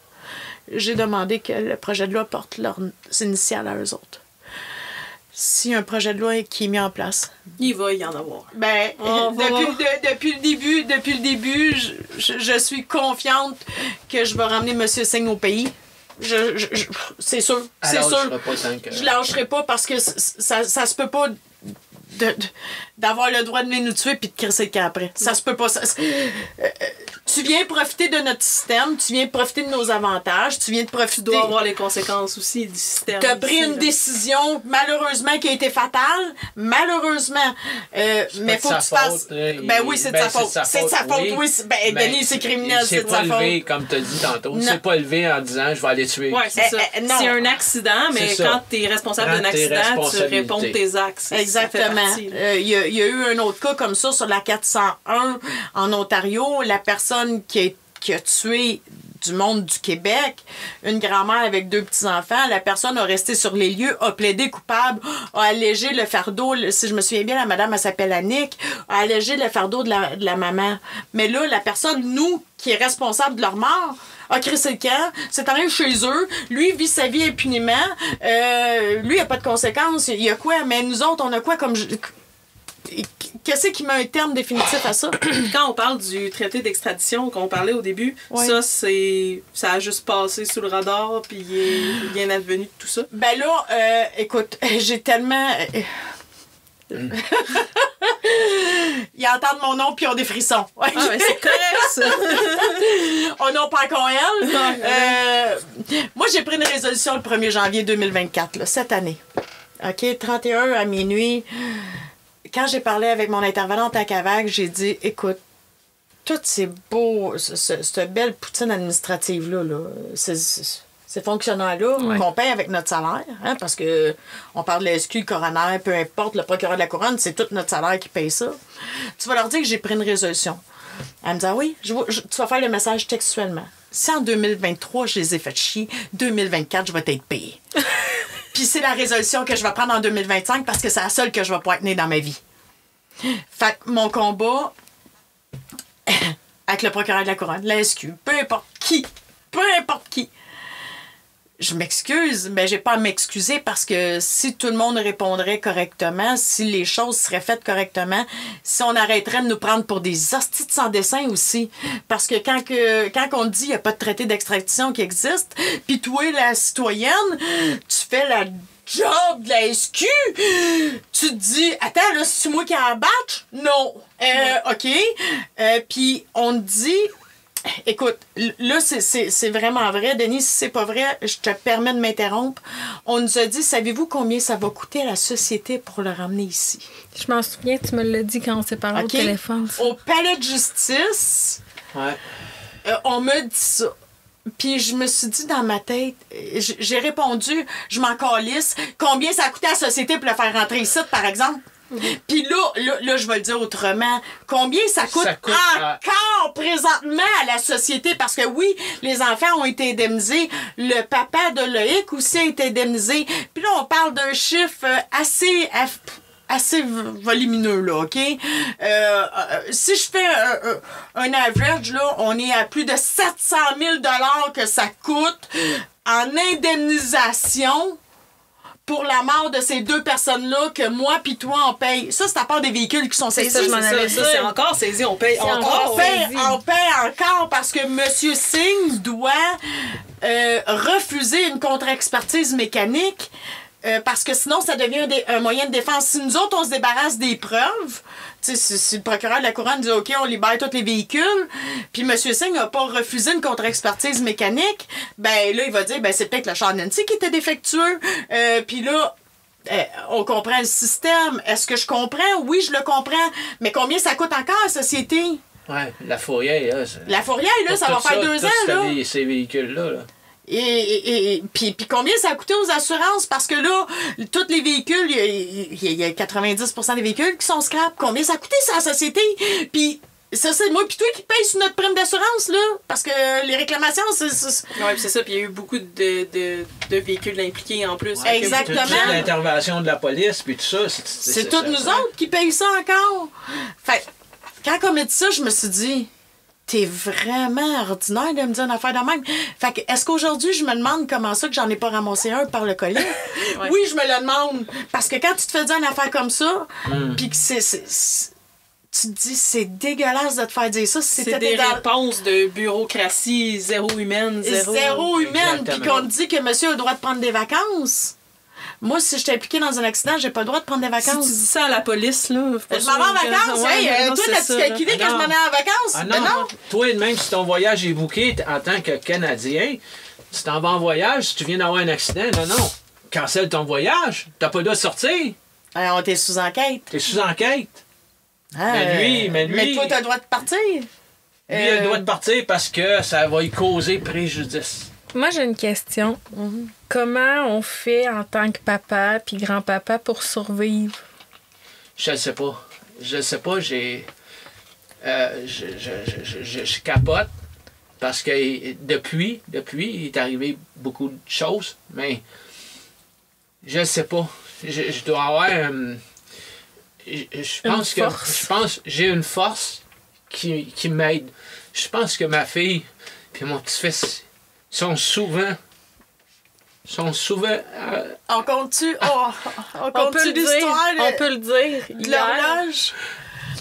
B: J'ai demandé que le projet de loi porte leurs initiales à eux autres. Si un projet de loi qui est mis en place,
E: Il va y en avoir.
B: ben,
E: On va voir.
B: depuis le début, je suis confiante que je vais ramener M. Singh au pays. C'est sûr, c'est sûr. Je lâcherai pas parce que ça se peut pas d'avoir le droit de venir nous tuer puis de crisser le camp après. Ça se peut pas. Tu viens profiter de notre système, tu viens profiter de nos avantages, tu viens de profiter...
E: Tu dois avoir les conséquences aussi du système.
B: Tu as pris
E: ici,
B: une
E: là.
B: décision, malheureusement, qui a été fatale. Malheureusement. Mais faut que tu fasses... Ben oui, c'est de sa faute. C'est de sa faute, oui. Ben, Denis, c'est criminel, c'est de sa faute.
D: C'est pas levé, comme tu as dit tantôt.
B: Non.
D: C'est pas levé en disant « je vais aller tuer ».
E: Ouais, c'est ça.
B: non.
E: C'est un accident, mais
D: C'est ça.
E: quand tu es responsable
D: Prends
E: d'un
D: tes
E: accident, tu
D: responsabilités.
E: réponds de tes actes. Ça fait
B: Exactement.
E: partie, là.
B: Il y a eu un autre cas comme ça sur la 401 en Ontario. La personne qui a tué du monde du Québec, une grand-mère avec 2 petits-enfants, la personne a resté sur les lieux, a plaidé coupable, a allégé le fardeau, si je me souviens bien, la madame, elle s'appelle Annick, a allégé le fardeau de la maman. Mais là, la personne, nous, qui est responsable de leur mort, a crissé le camp, c'est arrivé chez eux, lui vit sa vie impunément, lui, il n'y a pas de conséquences, il y a quoi? Mais nous autres, on a quoi comme... Qu'est-ce qui met un terme définitif à ça?
E: Quand on parle du traité d'extradition qu'on parlait au début,
B: Ouais.
E: ça a juste passé sous le radar, puis il est bien advenu de tout ça.
B: Ben là, écoute, j'ai tellement... Ils entendent mon nom puis ils ont des frissons.
E: Ah, ben c'est correct, ça!
B: On n'a pas encore elle. Moi, j'ai pris une résolution le 1er janvier 2024, là, cette année. OK, 31 à minuit. Quand j'ai parlé avec mon intervenante à Cavac, j'ai dit, écoute, tout c'est beau, cette belle poutine administrative-là, là, ces fonctionnaires-là qu'on paye avec notre salaire, hein, parce que on parle de la SQ, le coroner, peu importe, le procureur de la couronne, c'est tout notre salaire qui paye ça. Tu vas leur dire que j'ai pris une résolution. Elle me dit, ah oui, tu vas faire le message textuellement. Si en 2023, je les ai fait chier, 2024, je vais t'être payé. Puis c'est la résolution que je vais prendre en 2025 parce que c'est la seule que je vais pouvoir tenir dans ma vie. Fait que mon combat avec le procureur de la couronne, la SQ, peu importe qui, je m'excuse, mais j'ai pas à m'excuser parce que si tout le monde répondrait correctement, si les choses seraient faites correctement, si on arrêterait de nous prendre pour des hosties de sans dessin aussi. Parce que quand on dit qu'il n'y a pas de traité d'extradition qui existe, puis toi, la citoyenne, tu job de la SQ, tu te dis, attends, là, c'est moi qui en batch? Non. OK. Puis on te dit, écoute, là, c'est vraiment vrai. Denis, si c'est pas vrai, je te permets de m'interrompre. On nous a dit, savez-vous combien ça va coûter à la société pour le ramener ici?
C: Je m'en souviens, tu me l'as dit quand on s'est parlé au téléphone. Ça.
B: Au palais de justice, on me dit ça. Puis je me suis dit dans ma tête, j'ai répondu, je m'en calisse, combien ça a coûté à la société pour le faire rentrer ici, par exemple? Puis là, je vais le dire autrement. Combien ça coûte encore présentement à la société? Parce que oui, les enfants ont été indemnisés. Le papa de Loïc aussi a été indemnisé. Puis là, on parle d'un chiffre assez volumineux, là, OK? Si je fais un average, là, on est à plus de 700 000 $ que ça coûte en indemnisation pour la mort de ces deux personnes-là que moi puis toi, on paye. Ça, c'est à part des véhicules qui sont saisis.
E: Ça, c'est encore saisi. On paye encore.
B: On paye encore parce que M. Singh doit refuser une contre-expertise mécanique parce que sinon, ça devient un moyen de défense. Si nous autres, on se débarrasse des preuves, si le procureur de la Couronne dit « OK, on libère tous les véhicules », puis M. Singh n'a pas refusé une contre-expertise mécanique, ben là, il va dire « Ben c'est peut-être le char de Nancy qui était défectueux. » Puis là, on comprend le système. Est-ce que je comprends? Oui, je le comprends. Mais combien ça coûte encore à la société?
D: Ouais, la Fourrière, là.
B: La Fourrière, là, ça va faire 2 ans, là.
D: Ces véhicules-là, là.
B: Et puis combien ça a coûté aux assurances? Parce que là, tous les véhicules, il y a 90% des véhicules qui sont scrap. Combien ça a coûté, ça, à la société? Puis ça, c'est moi puis toi qui paye sur notre prime d'assurance, là. Parce que les réclamations, c'est...
E: Oui, c'est ça. Puis il y a eu beaucoup de véhicules impliqués en plus.
B: Ouais, exactement.
D: Toute l'intervention de la police, puis tout ça.
B: C'est tous nous autres qui payent ça encore. Fait quand on m'a dit ça, je me suis dit... T'es vraiment ordinaire de me dire une affaire de même. Fait que, est-ce qu'aujourd'hui, je me demande comment ça que j'en ai pas ramassé un par le collet? Ouais. Oui, je me le demande. Parce que quand tu te fais dire une affaire comme ça, puis que tu te dis, c'est dégueulasse de te faire dire ça.
E: C'est des réponses de bureaucratie zéro humaine.
B: Zéro humaine. Puis qu'on te dit que monsieur a le droit de prendre des vacances. Moi, si je suis impliquée dans un accident, j'ai pas le droit de prendre des vacances.
E: Si tu dis ça à la police, là...
B: Je m'en vais en vacances. Toi, t'as-tu calculé que je m'en vais en vacances?
D: Ah non. Toi, même si ton voyage est booké en tant que Canadien, tu t'en vas en voyage, si tu viens d'avoir un accident, non. Cancelle ton voyage. T'as pas le droit de sortir.
B: On t'est sous enquête.
D: T'es sous enquête.
B: Mais toi, t'as le droit de partir.
D: Lui, il a le droit de partir parce que ça va lui causer préjudice.
C: Moi, j'ai une question. Comment on fait en tant que papa puis grand-papa pour survivre?
D: Je ne sais pas. Je capote parce que depuis, il est arrivé beaucoup de choses, mais je ne sais pas. Je dois avoir... je pense que j'ai une force qui m'aide. Je pense que ma fille puis mon petit-fils sont souvent...
B: On compte-tu l'histoire?
C: On peut le dire.
B: De l'horloge?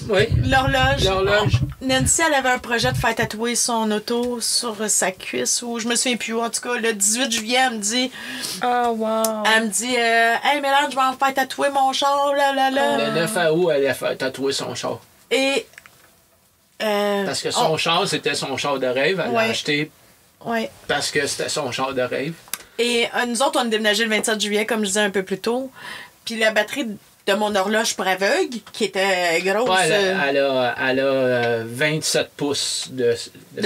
D: Oui.
B: L'horloge. Nancy, elle avait un projet de faire tatouer son auto sur sa cuisse, ou je me souviens plus, en tout cas, le 18 juillet, elle me dit...
C: Oh, wow.
B: Elle me dit, hey, Mélange, je vais en faire tatouer mon char, là.
D: Le 9 août, elle a fait tatouer son char.
B: Et...
D: parce que son char, c'était son char de rêve. Elle l'a acheté parce que c'était son char de rêve.
B: Et nous autres, on a déménagé le 27 juillet, comme je disais un peu plus tôt. Puis la batterie de mon horloge pour aveugle, qui était grosse...
D: Ouais, elle a 27 pouces de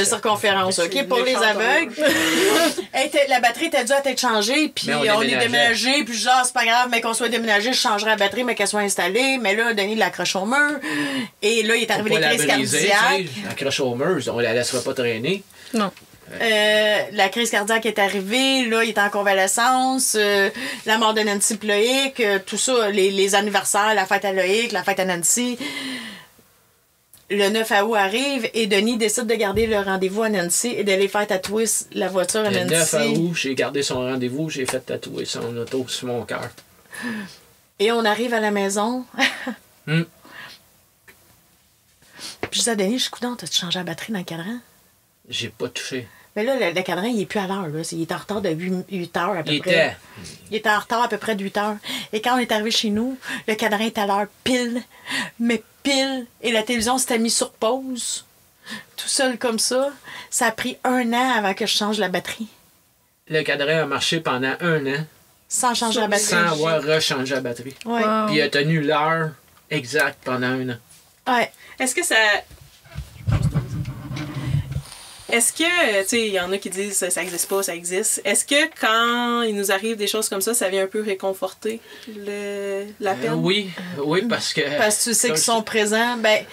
B: circonférence, OK? Pour les aveugles. La batterie était due à être changée, puis on est déménagé, puis genre, c'est pas grave, mais qu'on soit déménagé, je changerai la batterie, mais qu'elle soit installée. Mais là, Denis l'accroche au mur. Et là, il est arrivé les crises cardiaques.
D: L'accroche au mur, on la laissera pas traîner.
C: Non.
B: La crise cardiaque est arrivée, là, il est en convalescence, la mort de Nancy et Loïc, tout ça, les anniversaires, la fête à Loïc, la fête à Nancy. Le 9 août arrive et Denis décide de garder le rendez-vous à Nancy et d'aller faire tatouer la voiture à Nancy.
D: Le 9 août, j'ai gardé son rendez-vous, j'ai fait tatouer son auto sur mon cœur.
B: Et on arrive à la maison. Puis je dis à Denis, je suis coudonc, t'as-tu changé la batterie dans le cadran?
D: J'ai pas touché.
B: Mais là, le cadran, il est plus à l'heure. Là. Il est en retard de 8 heures à peu près. Il était en retard à peu près de 8 heures. Et quand on est arrivé chez nous, le cadran est à l'heure pile. Mais pile. Et la télévision s'était mise sur pause. Tout seul comme ça. Ça a pris 1 an avant que je change la batterie.
D: Le cadran a marché pendant 1 an.
B: Sans changer la batterie.
D: Sans avoir rechangé la batterie.
B: Ouais.
C: Wow.
D: Puis il a tenu l'heure exacte pendant 1 an.
B: Ouais.
E: Est-ce que ça... Est-ce que, tu sais, il y en a qui disent ça n'existe pas, ça existe. Est-ce que quand il nous arrive des choses comme ça vient un peu réconforter la peine?
D: Oui, parce que...
B: Parce que tu sais qu'ils sont présents. Ben,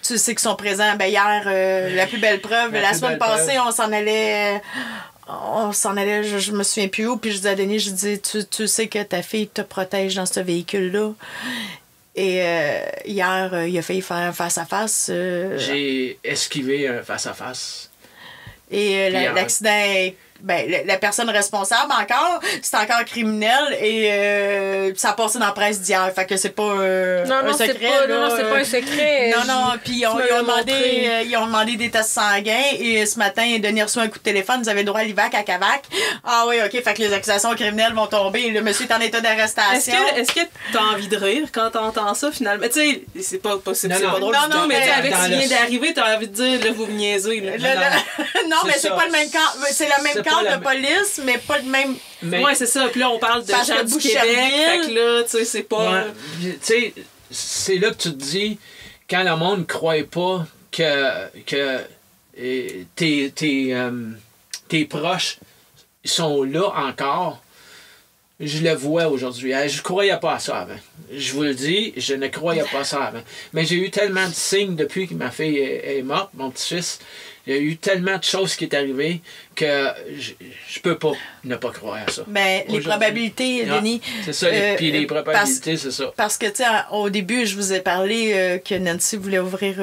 B: tu sais qu'ils sont présents. Ben, hier, la plus belle preuve, la semaine passée, on s'en allait. Je me souviens plus où, puis je dis à Denis, je dis, tu sais que ta fille te protège dans ce véhicule-là. Et hier, il a failli faire un face-à-face.
D: J'ai esquivé un face-à-face.
B: Et l'accident, la personne responsable encore, c'est encore criminel et ça a passé dans la presse d'hier. Fait que c'est pas un secret.
C: Non, c'est pas un secret.
B: Non, puis ils ont demandé des tests sanguins et ce matin, Denis reçoit un coup de téléphone, vous avez droit à l'IVAC à Cavac. Ah oui, OK, fait que les accusations criminelles vont tomber. Le monsieur est en état d'arrestation.
E: Est-ce que t'as envie de rire quand t'entends ça finalement? Tu sais, c'est pas drôle du tout, mais avec ce qui vient d'arriver, t'as envie de dire, là, vous me niaisez.
B: Non, mais c'est pas le même camp. C'est le même camp de police, mais pas le même.
E: Ouais, c'est ça. Puis là, on parle de gens du Québec. Fait que là, tu sais, c'est pas.
D: Tu sais, c'est là que tu te dis, quand le monde ne croit pas que tes proches sont là encore, je le vois aujourd'hui. Je ne croyais pas à ça avant. Je vous le dis, je ne croyais pas à ça avant. Mais j'ai eu tellement de signes depuis que ma fille est morte, mon petit-fils. Il y a eu tellement de choses qui est arrivées que je peux pas ne pas croire à ça.
B: Mais les probabilités, Denis.
D: C'est ça, puis les probabilités, c'est ça.
B: Parce que, tu sais, au début, je vous ai parlé que Nancy voulait ouvrir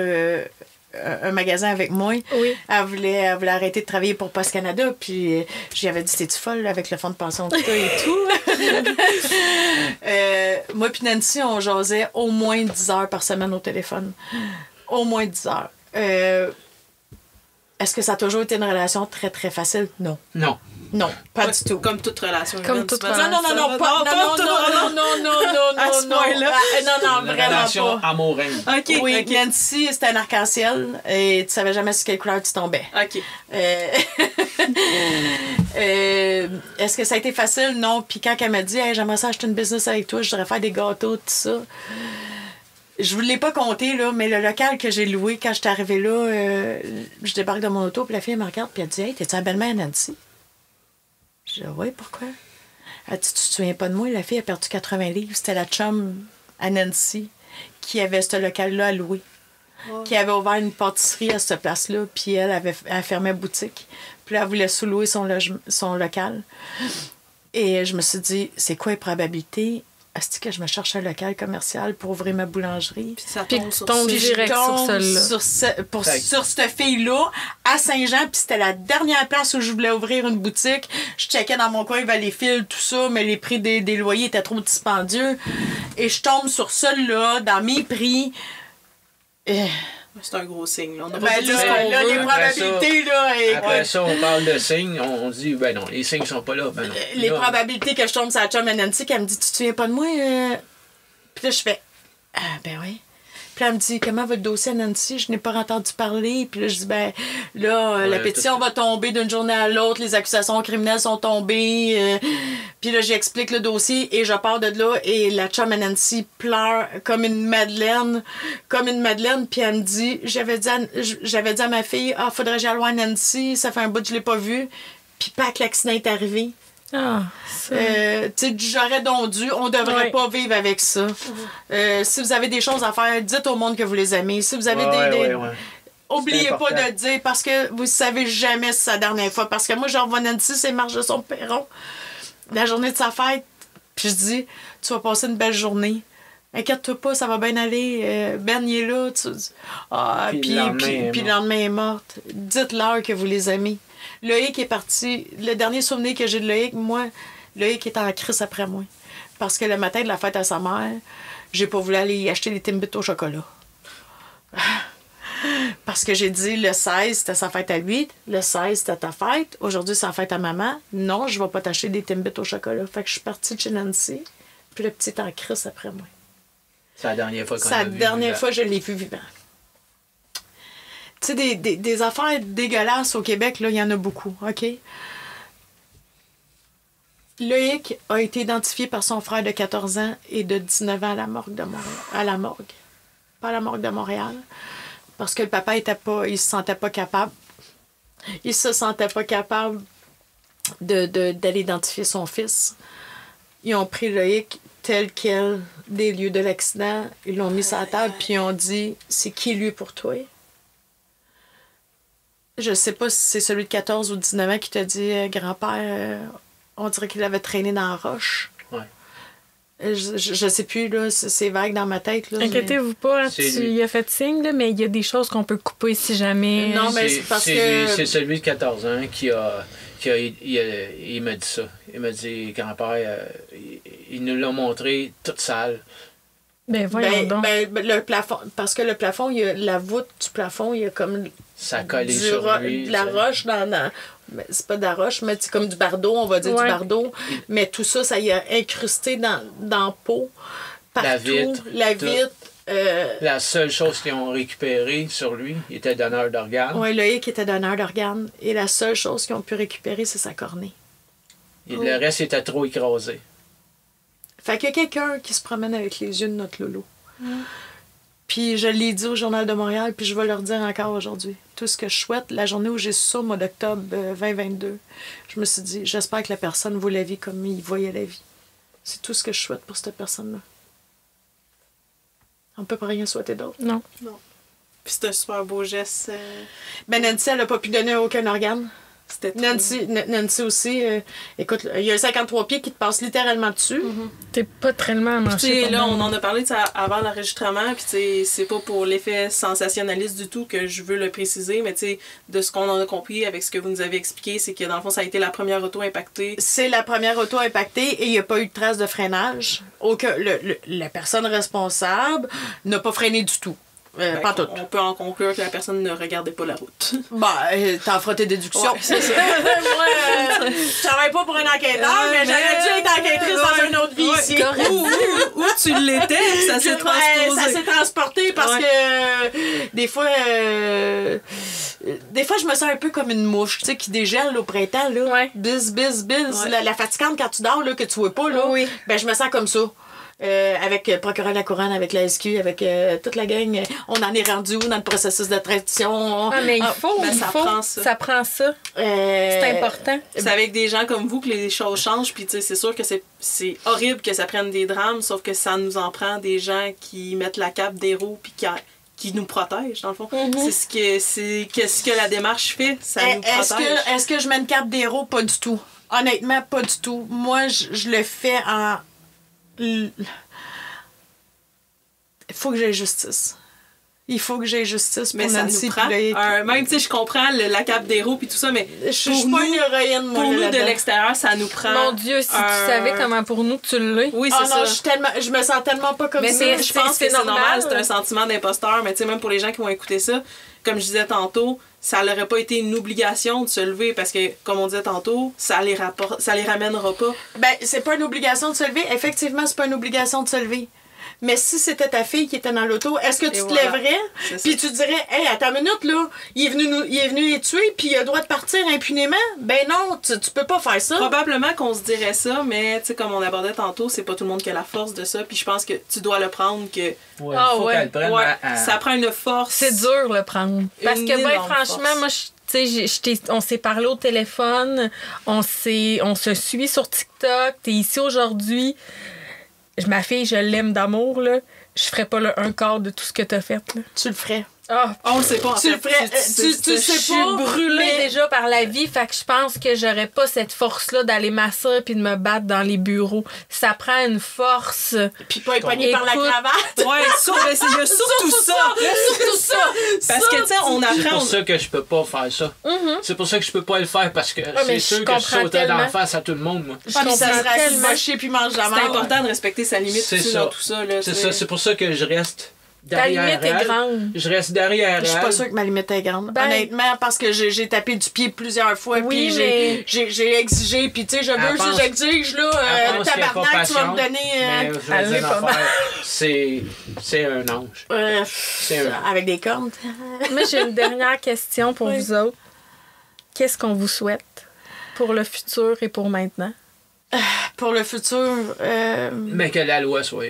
B: un magasin avec moi.
C: Oui.
B: Elle voulait arrêter de travailler pour Post Canada. Puis j'y avais dit, t'es-tu folle avec le fonds de pension que t'as et tout? Moi puis Nancy, on jasait au moins 10 heures par semaine au téléphone. Au moins 10 heures. Est-ce que ça a toujours été une relation très, très facile? Non.
D: Non.
B: Non, pas du tout.
E: Comme toute relation.
C: Comme toute relation.
B: Non, non, vraiment
D: relation
B: pas.
D: amoureuse.
E: OK.
B: Oui, Nancy, c'était un arc-en-ciel et tu savais jamais sur quelle couleur tu tombais.
E: OK.
B: Est-ce que ça a été facile? Non. Puis quand elle m'a dit, hey, j'aimerais ça acheter une business avec toi, je voudrais faire des gâteaux, tout ça. Je vous l'ai pas compté, là, mais le local que j'ai loué quand j'étais arrivée là, je débarque de mon auto, puis la fille elle me regarde, puis elle dit, hey, t'es-tu la belle-mère Nancy? Je dis, oui, pourquoi? Elle dit, tu te souviens pas de moi? La fille a perdu 80 livres. C'était la chum à Nancy qui avait ce local-là à louer. Oh. Qui avait ouvert une pâtisserie à cette place-là, puis elle fermait boutique. Puis là, elle voulait sous-louer son local. Et je me suis dit, c'est quoi les probabilités? Est-ce que je me cherche un local commercial pour ouvrir ma boulangerie?
E: Puis ça
C: Puis
E: tombe sur
C: tombe
E: ça.
C: direct sur celle-là.
B: Sur cette fille-là, à Saint-Jean, puis c'était la dernière place où je voulais ouvrir une boutique. Je checkais dans mon coin, il y avait les fils, tout ça, mais les prix des loyers étaient trop dispendieux. Et je tombe sur celle-là, dans mes prix.
E: C'est un gros signe. Là. On a
B: Ben
E: pas dit ce qu'on
B: là,
E: veut.
B: les probabilités, là...
D: Après ça, on parle de signes. On dit, ben non, les signes sont pas là. Ben non.
B: Les
D: là,
B: probabilités que je tombe sur la chum à Nancy, qu'elle me dit, tu te souviens pas de moi? Puis là, je fais, ah, ben oui. Puis là, elle me dit, comment va le dossier à Nancy? Je n'ai pas entendu parler. Puis là, je dis, ben là, la pétition va tomber d'une journée à l'autre. Les accusations criminelles sont tombées. Puis là, j'explique le dossier et je pars de là. Et la chum à Nancy pleure comme une madeleine. Puis elle me dit, j'avais dit à ma fille, ah, faudrait que j'aille voir Nancy. Ça fait un bout que je l'ai pas vue. Puis pas que l'accident est arrivé.
C: Ah,
B: tu sais, j'aurais donc dû. On devrait pas vivre avec ça. Si vous avez des choses à faire, dites au monde que vous les aimez. Si vous avez oubliez pas de le dire parce que vous savez jamais si c'est la dernière fois. Parce que moi, je revois Nancy, c'est marche de son perron. La journée de sa fête. Puis je dis, tu vas passer une belle journée. Inquiète-toi pas, ça va bien aller. Ben, il est là. Puis le lendemain est morte. Dites-leur que vous les aimez. Loïc est parti. Le dernier souvenir que j'ai de Loïc, moi, Loïc est en crise après moi. Parce que le matin de la fête à sa mère, j'ai pas voulu aller y acheter des Timbits au chocolat. Parce que j'ai dit, le 16, c'était sa fête à lui. Le 16, c'était ta fête. Aujourd'hui, c'est la fête à maman. Non, je vais pas t'acheter des Timbits au chocolat. Fait que je suis partie de chez Nancy. Puis le petit est en crise après moi.
D: C'est la dernière fois qu'on
B: C'est
D: l'a
B: la
D: vu
B: dernière
D: vivant.
B: fois que je l'ai vu vivant. Tu sais, des affaires dégueulasses au Québec, là, il y en a beaucoup, OK? Loïc a été identifié par son frère de 14 ans et de 19 ans à la morgue de Montréal. À la morgue. Pas à la morgue de Montréal. Parce que le papa il se sentait pas capable. Il se sentait pas capable d'aller identifier son fils. Ils ont pris Loïc tel quel des lieux de l'accident. Ils l'ont mis sur la table puis ils ont dit « C'est qui lui pour toi? » Je sais pas si c'est celui de 14 ou 19 ans qui t'a dit « Grand-père, on dirait qu'il avait traîné dans la roche. »
D: Ouais.
B: Je sais plus, là, c'est vague dans ma tête. Là,
C: Inquiétez-vous pas,
D: C'est
C: tu
D: lui.
C: y as fait signe, là, mais il y a des choses qu'on peut couper si jamais.
B: Non, mais c'est parce que-
D: C'est celui de 14 ans il m'a dit ça. Il m'a dit, grand-père, il nous l'a montré toute sale.
C: Ben voyons donc.
B: le plafond, parce que le plafond, il y a la voûte du plafond, il y a comme
D: Ça a collé sur lui.
B: de la
D: tu sais.
B: roche mais c'est pas de la roche, mais c'est comme du bardeau, on va dire
C: Ouais.
B: du bardeau. Mais tout ça, ça y a incrusté dans la peau, partout.
D: La vitre,
B: La vitre.
D: La seule chose qu'ils ont récupérée sur lui, il était donneur d'organes.
B: Oui, Loïc était donneur d'organes. Et la seule chose qu'ils ont pu récupérer, c'est sa cornée.
D: Et le reste était trop écrasé.
B: Fait qu'il y a quelqu'un qui se promène avec les yeux de notre Loulou. Puis je l'ai dit au Journal de Montréal, puis je vais leur dire encore aujourd'hui. Tout ce que je souhaite, la journée où j'ai su ça, au mois d'octobre 2022, je me suis dit, j'espère que la personne voit la vie comme il voyait la vie. C'est tout ce que je souhaite pour cette personne-là. On peut pas rien souhaiter d'autre.
C: Non.
E: Puis c'est un super beau geste.
B: Ben Nancy, elle a pas pu donner aucun organe.
E: C'était trop-
B: Nancy aussi, écoute, il y a un 53 pieds qui te passe littéralement dessus.
C: T'es pas tellement
E: Tu
C: manché.
E: sais, là, on en a parlé tu sais, avant l'enregistrement, puis tu sais, c'est pas pour l'effet sensationnaliste du tout que je veux le préciser, mais tu sais, de ce qu'on en a compris avec ce que vous nous avez expliqué, c'est que dans le fond, ça a été la première auto impactée.
B: C'est la première auto impactée et il n'y a pas eu de trace de freinage. La personne responsable n'a pas freiné du tout. Pas tout.
E: On peut en conclure que la personne ne regardait pas la route.
B: T'en feras tes déductions.
E: Ouais, c'est ça.
B: Moi, je travaille pas pour un enquêteur, mais j'aurais dû être enquêtrice dans une autre vie ici.
E: Ou tu l'étais, puis ça s'est transposé.
B: Ça s'est transporté parce que des fois, je me sens un peu comme une mouche, tu sais, qui dégèle au printemps, là.
C: Ouais.
B: Bis.
E: Ouais.
B: La fatigante quand tu dors, là, que tu vois pas, là.
C: Oui.
B: Ben, je me sens comme ça. Avec le procureur de la Couronne, avec la SQ, avec toute la gang. On en est rendu où dans le processus de traition?
C: Ah, mais il faut,
E: ben,
C: il
E: ça
C: faut.
E: prend ça.
C: Ça prend ça. C'est important.
E: C'est avec des gens comme vous que les choses changent, puis tu sais, c'est sûr que c'est horrible que ça prenne des drames, sauf que ça nous en prend des gens qui mettent la cape des roues puis qui nous protègent, dans le fond. C'est ce que la démarche fait, ça nous protège.
B: Est-ce que je mets une cape d'héros? Pas du tout. Honnêtement, pas du tout. Moi, je le fais en... Il faut que j'aie justice. Il faut que j'aie justice pour
E: Mais ça
B: Nancy.
E: nous prend. Même, tu sais, je comprends la cape des roues puis tout ça, mais
B: Je suis
E: pour
B: pas
E: nous,
B: une héroïne, moi,
E: pour nous de
B: là-dedans.
E: l'extérieur, ça nous prend.
C: Mon Dieu, si tu savais comment pour nous tu l'es.
E: Oui,
B: Ah
E: c'est
B: non,
E: ça.
B: je me sens tellement pas comme
C: Mais
B: ça.
C: c'est-
E: Je pense que
C: c'est
E: c'est normal,
C: normal.
E: c'est un sentiment d'imposteur, mais tu sais, même pour les gens qui vont écouter ça, comme je disais tantôt, ça n'aurait pas été une obligation de se lever parce que, comme on disait tantôt, ça les ramènera pas.
B: Ben, c'est pas une obligation de se lever. Effectivement, c'est pas une obligation de se lever. Mais si c'était ta fille qui était dans l'auto, est-ce que tu te
E: voilà.
B: lèverais?
E: C'est ça.
B: Puis tu dirais, hey, attends une minute, là, il est venu les tuer, puis il a le droit de partir impunément? Ben non, tu peux pas faire ça.
E: Probablement qu'on se dirait ça, mais tu sais, comme on abordait tantôt, c'est pas tout le monde qui a la force de ça, puis je pense que tu dois le prendre que
D: Ouais,
C: Ah
D: faut
C: ouais.
D: qu'elle prenne
E: ouais,
D: à-
E: ça prend une force.
C: C'est dur le prendre. Parce
E: Une
C: que, ben,
E: énorme
C: franchement,
E: force.
C: moi, on s'est parlé au téléphone, on se suit sur TikTok, t'es ici aujourd'hui. Ma fille, je l'aime d'amour, là. Je ferais pas le un quart de tout ce que t'as fait, là.
B: Tu le ferais.
C: Ah,
E: On le sait pas. en
B: Tu le
E: fait.
B: ferais. Tu
C: je
B: sais
C: suis
B: pas.
C: brûlée
B: mais-
C: déjà par la vie, fait que je pense que j'aurais pas cette force-là d'aller m'asseoir puis de me battre dans les bureaux. Ça prend une force.
B: Puis pas épargné par la
C: Écoute.
B: cravate.
E: Ouais, mais il y a surtout ça.
B: Surtout ça.
E: Parce que, tu sais, on
D: C'est
E: apprend.
D: pour ça que je peux pas faire ça. C'est pour ça que je peux pas le faire parce que
C: mais
D: c'est
C: je
D: sûr que je
C: comprends
D: sautais d'en
C: tellement.
D: face à tout le monde, moi.
B: Puis ça
C: comprends
B: serait
C: tellement.
B: moché puis mange la
E: C'est
B: marde.
E: important de respecter sa limite
D: C'est
E: aussi
D: ça.
E: dans tout ça. Là,
D: C'est
E: tu
D: ça,
E: sais.
D: c'est pour ça que je reste
C: Ta limite
D: derrière
C: est
D: elle.
C: grande.
D: Je reste derrière elle.
B: Je suis pas sûre que ma limite est grande.
C: Ben-
B: Honnêtement, parce que j'ai tapé du pied plusieurs fois,
C: Oui,
B: puis
C: mais-
B: j'ai exigé, puis tu sais, je veux,
D: pense-
B: si j'exige, là,
D: Elle pense qu'elle est pas
B: tabarnak, tu vas me
D: patiente,
B: donner...
D: mais je vais
C: elle
D: dire
C: l'est
D: une
C: pas
D: affaire, c'est un ange. C'est un ange.
B: avec des cornes.
C: Mais j'ai une dernière question pour vous autres. Qu'est-ce qu'on vous souhaite pour le futur et pour maintenant?
B: Pour le futur,
D: Mais que la loi soit...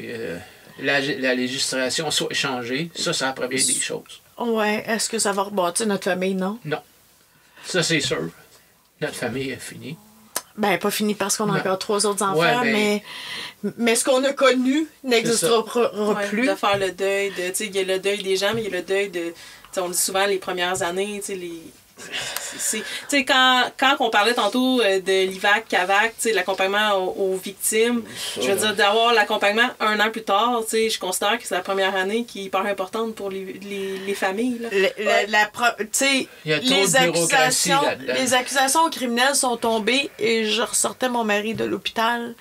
D: la législation soit changée, ça la première des choses.
B: ouais, est-ce que ça va rebâtir notre famille, non?
D: Non. Ça, c'est sûr. Notre famille est finie.
B: Ben, pas fini parce qu'on a
D: Non.
B: encore 3 autres enfants,
D: Ouais, ben-
B: mais ce qu'on a connu n'existera
E: Ouais,
B: plus.
E: de faire le deuil de, tu sais, il y a le deuil des gens, mais il y a le deuil de, tu sais, on dit souvent les premières années, tu sais, tu sais, quand on parlait tantôt de l'IVAC, CAVAC, tu sais, l'accompagnement aux victimes, je veux dire, d'avoir l'accompagnement 1 an plus tard, tu sais, je considère que c'est la première année qui est hyper importante pour les familles, là.
B: Tu sais,
D: Il y a trop de bureaucratie là-dedans.
B: les accusations criminelles sont tombées et je ressortais mon mari de l'hôpital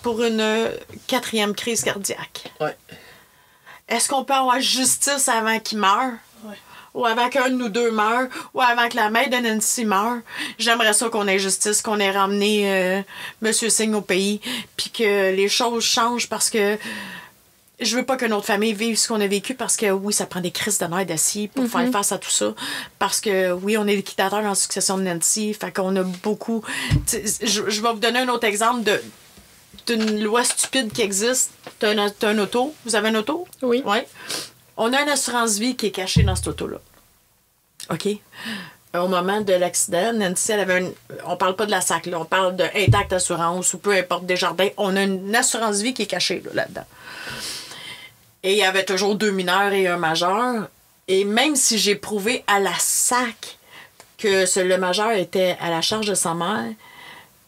B: pour une 4e crise cardiaque.
D: Ouais.
B: Est-ce qu'on peut avoir justice avant qu'il meure?
E: Ouais.
B: Ou avant qu'un de nous deux meure? Ou avant que la mère de Nancy meure? J'aimerais ça qu'on ait justice, qu'on ait ramené M. Singh au pays, puis que les choses changent parce que je veux pas que notre famille vive ce qu'on a vécu parce que oui, ça prend des crises de nerfs d'acier pour faire face à tout ça. Parce que oui, on est liquidateur dans la succession de Nancy, fait qu'on a beaucoup... Je vais vous donner un autre exemple d'une loi stupide qui existe. T'as un auto. Vous avez un auto?
C: Oui.
B: Oui. On a une assurance-vie qui est cachée dans cette auto-là. OK? Au moment de l'accident, Nancy, elle avait on parle pas de la SAC, là, on parle de Intact Assurance ou peu importe Desjardins. On a une assurance-vie qui est cachée là-dedans. Et il y avait toujours 2 mineurs et un majeur. Et même si j'ai prouvé à la SAC que le majeur était à la charge de sa mère,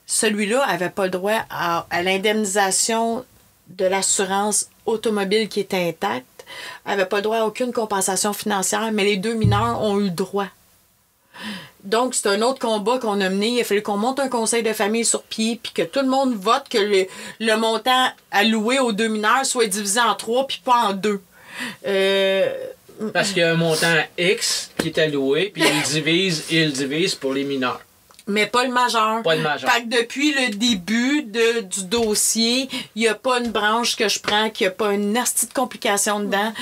B: celui-là n'avait pas le droit à l'indemnisation de l'assurance automobile qui était intacte, n'avait pas le droit à aucune compensation financière, mais les 2 mineurs ont eu le droit. Donc, c'est un autre combat qu'on a mené. Il a fallu qu'on monte un conseil de famille sur pied, puis que tout le monde vote que le montant alloué aux 2 mineurs soit divisé en 3, puis pas en 2.
D: Parce qu'il y a un montant X qui est alloué, puis il divise pour les mineurs.
B: Mais pas le majeur.
D: Pas le majeur.
B: Fait que depuis le début du dossier, il n'y a pas une branche que je prends, qu'il n'y a pas une nasty de complication dedans.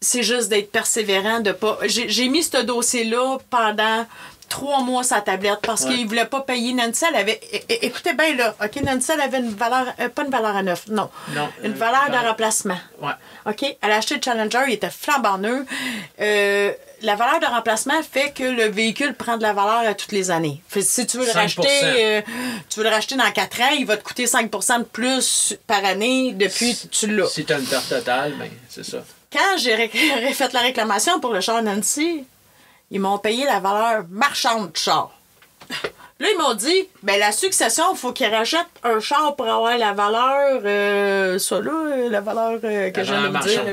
B: C'est juste d'être persévérant, de pas... J'ai mis ce dossier-là pendant 3 mois sur la tablette parce qu'il ne voulait pas payer. Nancy, elle avait... Écoutez bien, là. OK, Nancy, elle avait une valeur... pas une valeur à neuf, non. Une valeur de remplacement.
D: Ouais.
B: OK? Elle a acheté le Challenger, il était flambant neuf. La valeur de remplacement fait que le véhicule prend de la valeur à toutes les années. Fait, si tu veux le
D: 5%.
B: racheter, dans 4 ans, il va te coûter 5 de plus par année depuis que tu l'as.
D: Si tu as une perte totale, ben c'est ça.
B: Quand j'ai fait la réclamation pour le char Nancy, ils m'ont payé la valeur marchande du char. Là, ils m'ont dit, ben la succession, il faut qu'ils rachètent un char pour avoir la valeur, la valeur que je viens de vous dire.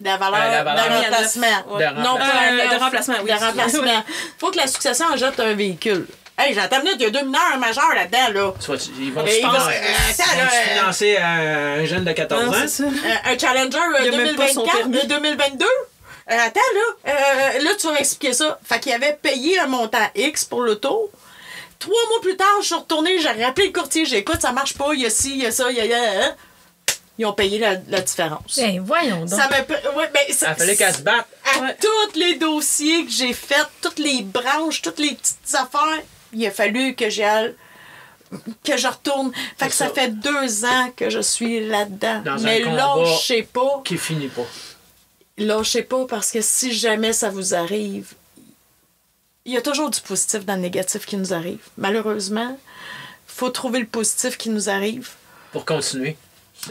B: La valeur de remplacement.
D: De
B: Non, pas
E: de remplacement, oui.
B: De remplacement. Faut que la succession achète un véhicule. Hey, j'entends minute, il y a 2 mineurs, un majeur là-dedans, là.
D: Ils vont
B: Ils vont-
D: financer un jeune de 14 ans.
E: C'est ça.
B: Un Challenger
E: Il y a même pas son
B: 2024,
E: permis.
B: 2022. Attends, là, tu vas m'expliquer ça. Fait qu'il avait payé un montant X pour l'auto. 3 mois plus tard, je suis retournée, j'ai rappelé le courtier, j'ai écoute, ça marche pas, il y a ci, il y a ça, il y a... Ils ont payé la différence.
C: Ben, voyons donc.
B: Ça m'a... Ouais, ben,
D: Il fallait qu'elle se batte.
B: à tous les dossiers que j'ai faits, toutes les branches, toutes les petites affaires, il a fallu que je retourne. Fait que ça fait 2 ans que je suis là-dedans.
D: Dans un
B: Mais
D: combat
B: lâchez pas.
D: Qui finit pas.
B: Lâchez pas parce que si jamais ça vous arrive, il y a toujours du positif dans le négatif qui nous arrive. Malheureusement, il faut trouver le positif qui nous arrive.
D: Pour continuer.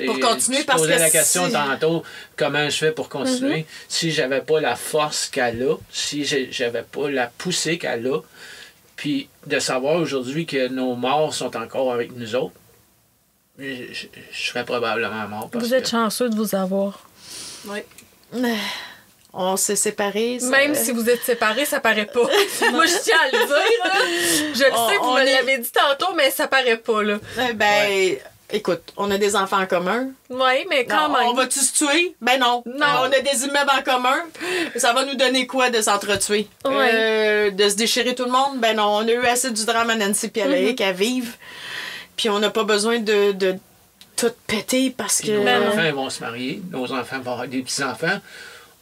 B: Pour continuer,
D: tu
B: parce
D: posais
B: que
D: la question
B: si-
D: tantôt, comment je fais pour continuer? Si j'avais pas la force qu'elle a, si j'avais pas la poussée qu'elle a, puis de savoir aujourd'hui que nos morts sont encore avec nous autres, je serais probablement mort. Parce
C: Vous êtes
D: que-
C: chanceux de vous avoir.
E: Oui.
B: On s'est séparés. ça-
C: Même si vous êtes séparés, ça paraît pas. Moi, je tiens à le dire. Là. Je le sais, vous
B: on
C: me
B: est-
C: l'avez dit tantôt, mais ça paraît pas. Là.
B: Écoute, on a des enfants en commun.
C: Oui, mais quand
B: Non,
C: même.
B: on va-tu se tuer? Ben non.
C: Non.
B: On a des immeubles en commun. Ça va nous donner quoi de s'entretuer? De se déchirer tout le monde? Ben non. On a eu assez du drame à Nancy et à Loïc à vivre. Puis on n'a pas besoin de tout péter parce
D: Puis
B: que...
D: nos enfants vont se marier, nos enfants vont avoir des petits-enfants.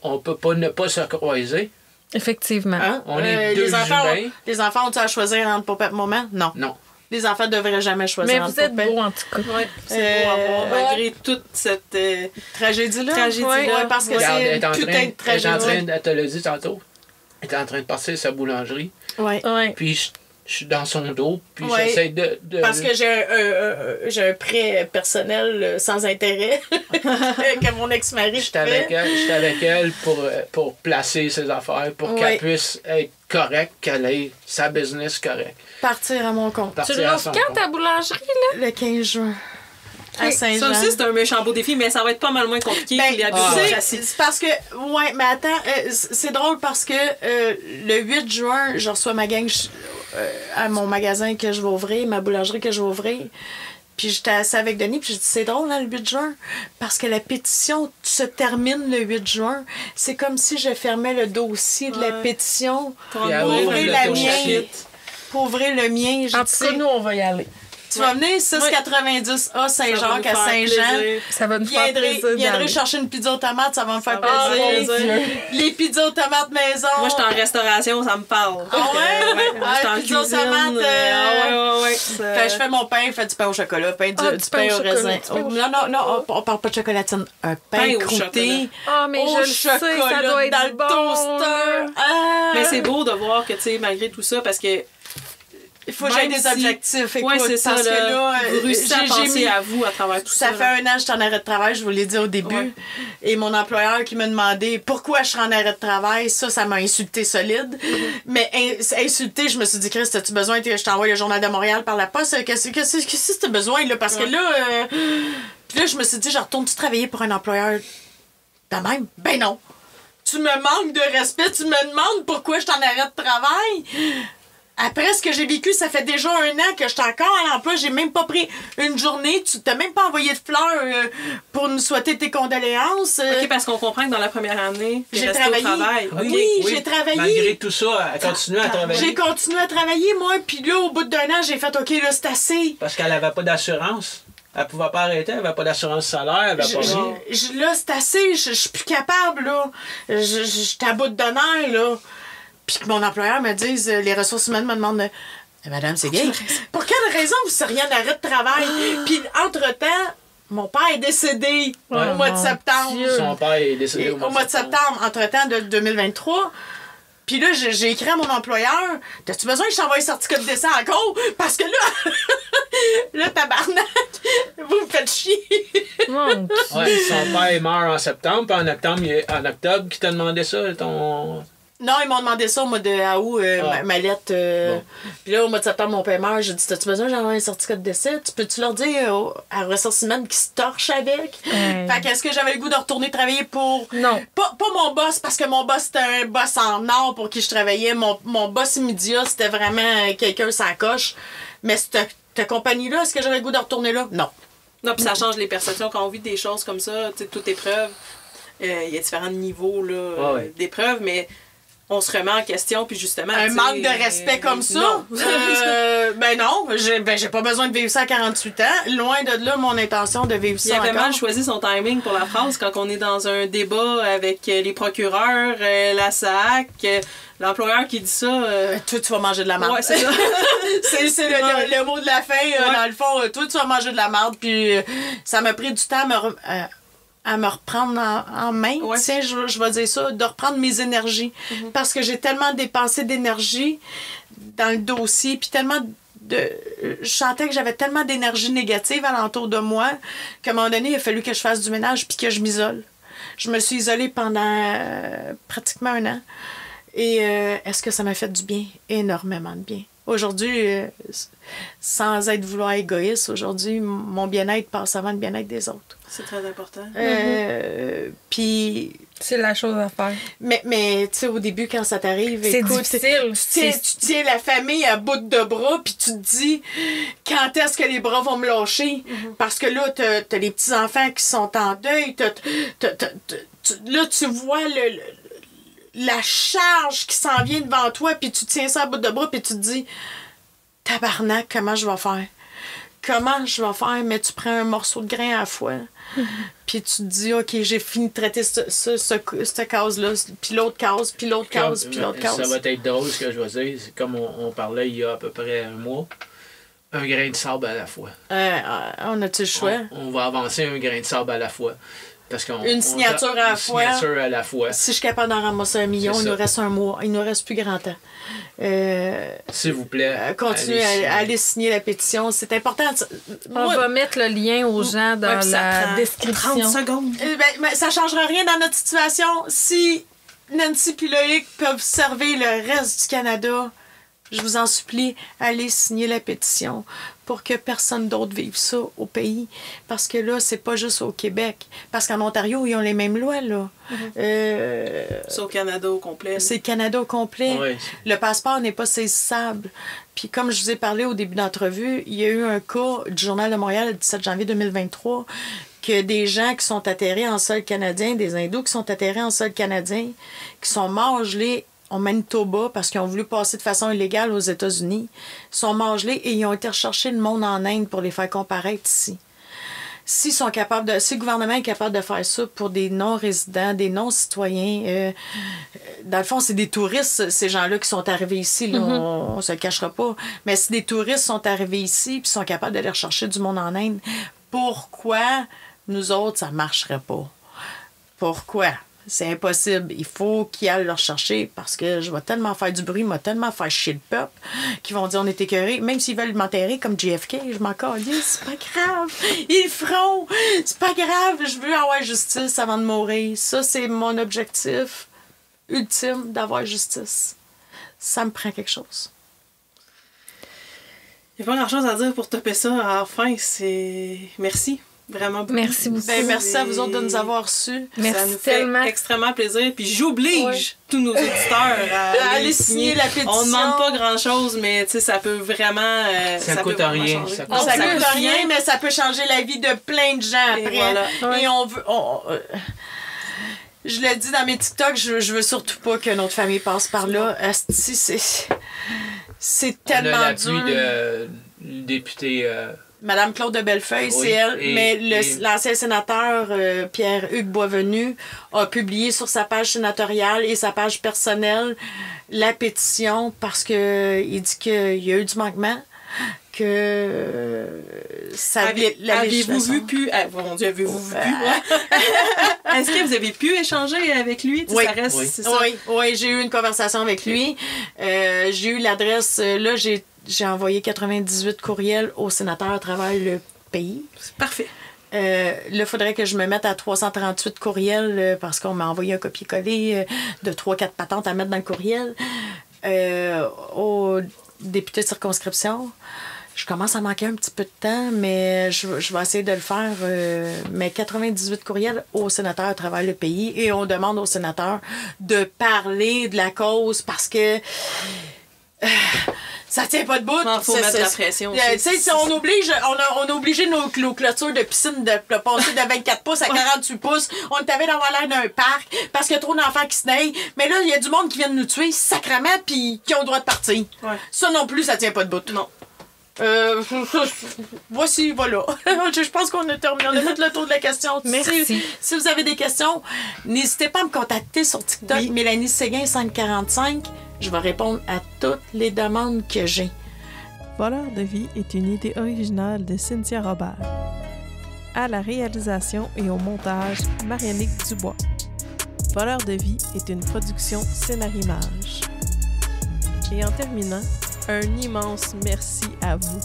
D: On peut pas ne pas se croiser.
C: Effectivement.
B: Hein?
D: On est deux humains.
B: Les enfants ont-ils à choisir entre papa et maman? Non.
D: Non.
B: Les enfants ne devraient jamais choisir
C: Mais
B: entre
C: vous êtes
B: papa.
C: beau, en tout cas.
E: Ouais, c'est beau à voir, malgré toute cette
B: Tragédie-là.
E: Tragédie-là.
B: Ouais, parce que
D: Regarde,
B: c'est putain de tragédie.
D: elle te l'a dit tantôt, elle est en train de passer sa boulangerie.
B: Ouais.
C: Ouais.
D: Puis je suis dans son dos, puis
B: Ouais.
D: j'essaie de...
B: Parce que j'ai un prêt personnel sans intérêt que mon ex-mari
D: J'étais avec elle pour placer ses affaires, pour
B: Ouais.
D: qu'elle puisse être correcte, qu'elle ait sa business correcte.
B: Partir à mon compte.
C: Tu
D: Partir à
C: l'ouvres
D: son
C: quand
D: compte.
C: ta boulangerie, là?
B: Le 15 juin. À
E: Ça
B: Saint-Jean.
E: aussi, c'est un méchant beau défi, mais ça va être pas mal moins compliqué
B: Ben,
E: que la
B: tu sais,
E: bureaucratie.
B: c'est parce que... Ouais, mais attends, c'est drôle parce que le 8 juin, je reçois ma gang à mon magasin que je vais ouvrir, ma boulangerie que je vais ouvrir. Puis j'étais assise avec Denis, puis j'ai dit, c'est drôle, hein, le 8 juin, parce que la pétition se termine le 8 juin. C'est comme si je fermais le dossier de la
E: Ouais.
B: pétition
E: Pour
D: Puis
B: pour
D: ouvrir
B: ouvrir
D: le
B: la
D: dossier.
B: mienne. Pour ouvrir le mien. J'ai
C: En
B: dit,
C: tout cas, nous, on va y aller.
B: tu vas venir 690 A Saint-Jacques à Saint-Jean.
C: Ça va nous faire plaisir d'y
B: Viendrai
C: aller.
B: chercher une pizza aux tomates, ça va me faire
E: va me faire
B: plaisir.
E: plaisir.
B: Les pizzas aux tomates maison.
E: Moi, je suis en restauration, ça me parle.
B: Ah ouais?
E: Moi, je suis en
B: pizza aux
E: cuisine.
B: tomates,
E: ouais.
B: Fait que je fais mon pain, je fais du pain au chocolat, du
C: du
B: pain
C: pain
B: au
C: au chocolat,
B: raisin.
C: du pain au
B: Non, on parle pas de chocolatine. Un pain
E: Pain au
B: croûté.
C: Ah, mais
B: au
C: je le sais, ça
B: chocolat
C: doit être
B: dans le
C: bon,
B: toaster.
C: là.
B: Ah!
E: Mais c'est beau de voir que, tu sais, malgré tout ça, parce que
B: Il faut que j'aie
E: même
B: des
E: si-
B: objectifs. Écoute,
E: ouais, c'est ça,
B: parce que là,
E: vous réussissez à
B: j'ai
E: penser
B: mis-
E: à vous à travers tout ça.
B: Ça fait un an que je suis en arrêt de travail, je vous l'ai dit au début.
E: Ouais.
B: Et mon employeur qui m'a demandé pourquoi je serais en arrêt de travail, ça m'a insulté solide. Mais insulté, je me suis dit, Chris, as-tu besoin que je t'envoie le Journal de Montréal par la poste? Qu'est-ce que tu as besoin, là? Parce que là, puis là, je me suis dit, je retourne-tu travailler pour un employeur de même? Ben non. Tu me manques de respect, tu me demandes pourquoi je suis en arrêt de travail. Après ce que j'ai vécu, ça fait déjà un an que je suis encore à l'emploi. J'ai même pas pris une journée. Tu t'as même pas envoyé de fleurs pour nous souhaiter tes condoléances.
E: OK, parce qu'on comprend que dans la première année,
B: J'ai
E: j'ai
B: travaillé.
E: au travail.
B: Oui, j'ai travaillé.
D: Malgré tout ça, elle continue à travailler.
B: J'ai continué à travailler, moi. Puis là, au bout d'un an, j'ai fait, OK, là, c'est assez.
D: Parce qu'elle n'avait pas d'assurance. Elle pouvait pas arrêter, elle n'avait pas d'assurance salaire, elle n'avait pas rien.
B: Là, c'est assez. Je suis plus capable, là. J'étais à bout de nerfs, là. Puis que mon employeur me dise, les ressources humaines me demandent, Madame, c'est gay. Pour quelle raison vous seriez en arrêt de travail? Puis, entre-temps, mon père est décédé au mois de septembre.
D: Son père est décédé
B: Et au mois de septembre, entre-temps de 2023. Puis là, j'ai écrit à mon employeur, t'as-tu besoin que je t'envoie un certificat de décès encore? Parce que là, là, tabarnak, vous me faites chier.
C: Mon Dieu.
D: Ouais, son père meurt en septembre, puis en octobre, qui t'a demandé ça, ton...
B: Non, ils m'ont demandé ça au mois de août, ma lettre.
D: Bon.
B: Puis là, au mois de septembre, mon père meurt. J'ai dit, t'as-tu besoin d'envoyer un certificat de décès? Peux-tu leur dire à ressources humaines qui se torche avec? Fait qu'est-ce que j'avais le goût de retourner travailler pour...
C: Non.
B: Pas mon boss, parce que mon boss, c'était un boss en or pour qui je travaillais. Mon boss immédiat, c'était vraiment quelqu'un sans coche. Mais cette compagnie-là, est-ce que j'avais le goût de retourner là? Non.
E: Non, puis ça change les perceptions. Quand on vit des choses comme ça, tu sais, toute épreuve, il y a différents niveaux là,
D: ouais.
E: d'épreuves, mais on se remet en question, puis justement...
B: Un
E: tu sais,
B: manque de respect comme ça?
E: Non.
B: Ben non, j'ai pas besoin de vivre ça à 48 ans. Loin de là, mon intention de vivre
E: Il
B: ça
E: avait
B: encore.
E: mal choisi son timing pour la phrase quand on est dans un débat avec les procureurs, la SAC, l'employeur qui dit ça.
B: Toi, tu vas manger de la merde.
E: Ouais, c'est ça.
B: c'est le mot de la fin. Dans le fond, toi, tu vas manger de la merde. Puis ça m'a pris du temps à me reprendre en main.
E: Ouais.
B: Tiens, je vais dire ça, de reprendre mes énergies. Parce que j'ai tellement dépensé d'énergie dans le dossier, puis tellement je sentais que j'avais tellement d'énergie négative alentour de moi qu'à un moment donné, il a fallu que je fasse du ménage puis que je m'isole. Je me suis isolée pendant pratiquement un an. Et est-ce que ça m'a fait du bien? Énormément de bien. Aujourd'hui, sans vouloir égoïste, aujourd'hui, mon bien-être passe avant le bien-être des autres.
E: C'est très important.
B: Puis...
C: C'est la chose à faire.
B: Mais tu sais, au début, quand ça t'arrive,
C: C'est
B: écoute,
C: difficile.
B: tu tiens la famille à bout de bras, puis tu te dis, quand est-ce que les bras vont me lâcher? Parce que là, t'as les petits-enfants qui sont en deuil, là, tu vois la charge qui s'en vient devant toi, puis tu tiens ça à bout de bras, puis tu te dis, tabarnak, comment je vais faire? Comment je vais faire? Mais tu prends un morceau de grain à la fois. Puis tu te dis, OK, j'ai fini de traiter cette case-là, puis l'autre case, puis l'autre case, puis l'autre case.
D: Ça va être drôle, ce que je vais dire. C'est comme on parlait il y a à peu près un mois. Un grain de sable à la fois.
B: On a-tu le choix?
D: On va avancer un grain de sable à la fois. Parce
B: une signature à la fois.
D: Une signature à la fois.
B: Si je suis capable d'en ramasser 1 million, il nous reste un mois. Il nous reste plus grand temps.
D: S'il vous plaît.
B: Continuez à aller signer la pétition. C'est important.
C: On va mettre le lien aux gens dans la description.
E: 30 secondes.
B: Ben, ça ne changera rien dans notre situation. Si Nancy et Loïc peuvent servir le reste du Canada, je vous en supplie, allez signer la pétition pour que personne d'autre vive ça au pays. Parce que là, c'est pas juste au Québec. Parce qu'en Ontario, ils ont les mêmes lois, là.
E: C'est au Canada au complet.
B: C'est le Canada au complet.
D: Oui.
B: Le passeport n'est pas saisissable. Puis comme je vous ai parlé au début d'entrevue, il y a eu un cas du Journal de Montréal le 17 janvier 2023 que des gens qui sont atterrés en sol canadien, des hindous qui sont atterrés en sol canadien, qui sont morts gelés au Manitoba parce qu'ils ont voulu passer de façon illégale aux États-Unis, sont morts gelés et ils ont été rechercher le monde en Inde pour les faire comparaître ici. Si le gouvernement est capable de faire ça pour des non-résidents, des non-citoyens, dans le fond, c'est des touristes, ces gens-là qui sont arrivés ici, là, on ne se le cachera pas, mais si des touristes sont arrivés ici et sont capables d'aller rechercher du monde en Inde, pourquoi nous autres, ça ne marcherait pas? Pourquoi? C'est impossible. Il faut qu'ils aillent le rechercher parce que je vais tellement faire du bruit, tellement faire chier le peuple qu'ils vont dire on est écœurés. Même s'ils veulent m'enterrer comme JFK, je m'en calisse, c'est pas grave. Ils le feront. C'est pas grave. Je veux avoir justice avant de mourir. Ça, c'est mon objectif ultime, d'avoir justice. Ça me prend quelque chose.
E: Il n'y a pas grand-chose à dire pour topper ça. Enfin, c'est... Merci. Vraiment beaucoup.
C: Merci beaucoup.
B: Ben, merci à vous autres de nous avoir reçus.
C: Merci
E: ça nous fait
C: tellement.
E: extrêmement plaisir. Puis j'oblige tous nos auditeurs à
B: aller signer la pétition.
E: On ne demande pas grand-chose, mais ça peut vraiment...
D: ça
E: peut
D: coûte
E: vraiment
D: rien.
E: changer.
D: Ça
B: coûte rien, mais ça peut changer la vie de plein de gens après.
E: Et voilà.
B: Et on veut... je l'ai dit dans mes TikTok, je veux surtout pas que notre famille passe par là. Asti, c'est tellement dur.
D: On a l'appui du député...
B: Madame Claude de Bellefeuille,
D: oui,
B: c'est elle. Mais l'ancien sénateur Pierre-Hugues Boisvenu a publié sur sa page sénatoriale et sa page personnelle la pétition parce que il dit qu'il y a eu du manquement, que ça
E: avez-vous vu pu... mon Dieu, avez-vous vu pu... Est-ce que vous avez pu échanger avec lui?
B: Oui,
E: ça reste, c'est ça?
B: Oui, j'ai eu une conversation avec lui. J'ai eu l'adresse... Là, j'ai envoyé 98 courriels aux sénateurs à travers le pays.
E: C'est parfait.
B: Là, il faudrait que je me mette à 338 courriels parce qu'on m'a envoyé un copier-coller de 3-4 patentes à mettre dans le courriel aux députés de circonscription. Je commence à manquer un petit peu de temps, mais je vais essayer de le faire. Mais 98 courriels aux sénateurs à travers le pays et on demande aux sénateurs de parler de la cause parce que... ça tient pas debout.
E: Il faut mettre de la pression.
B: On a obligé nos clôtures de piscine de passer de 24 pouces à 48 pouces. On avait d'avoir l'air d'un parc parce qu'il y a trop d'enfants qui se naillent. Mais là, il y a du monde qui vient de nous tuer sacrément puis qui ont le droit de partir. Ouais. Ça non plus, ça tient pas debout.
E: Non.
B: Voici, voilà. Je pense qu'on a terminé. On a fait le tour de la question.
C: Merci.
B: Si vous avez des questions, n'hésitez pas à me contacter sur TikTok, oui. Mélanie Séguin 545. Je vais répondre à toutes les demandes que j'ai.
F: Voleur de vie est une idée originale de Cynthia Robert. À la réalisation et au montage, Mariannick Dubois. Voleur de vie est une production Scénarimage. Et en terminant, un immense merci à vous.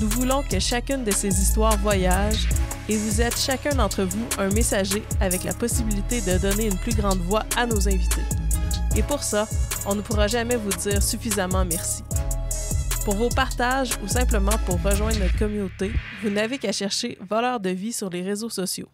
F: Nous voulons que chacune de ces histoires voyage et vous êtes chacun d'entre vous un messager avec la possibilité de donner une plus grande voix à nos invités. Et pour ça, on ne pourra jamais vous dire suffisamment merci. Pour vos partages ou simplement pour rejoindre notre communauté, vous n'avez qu'à chercher Voleur de vie sur les réseaux sociaux.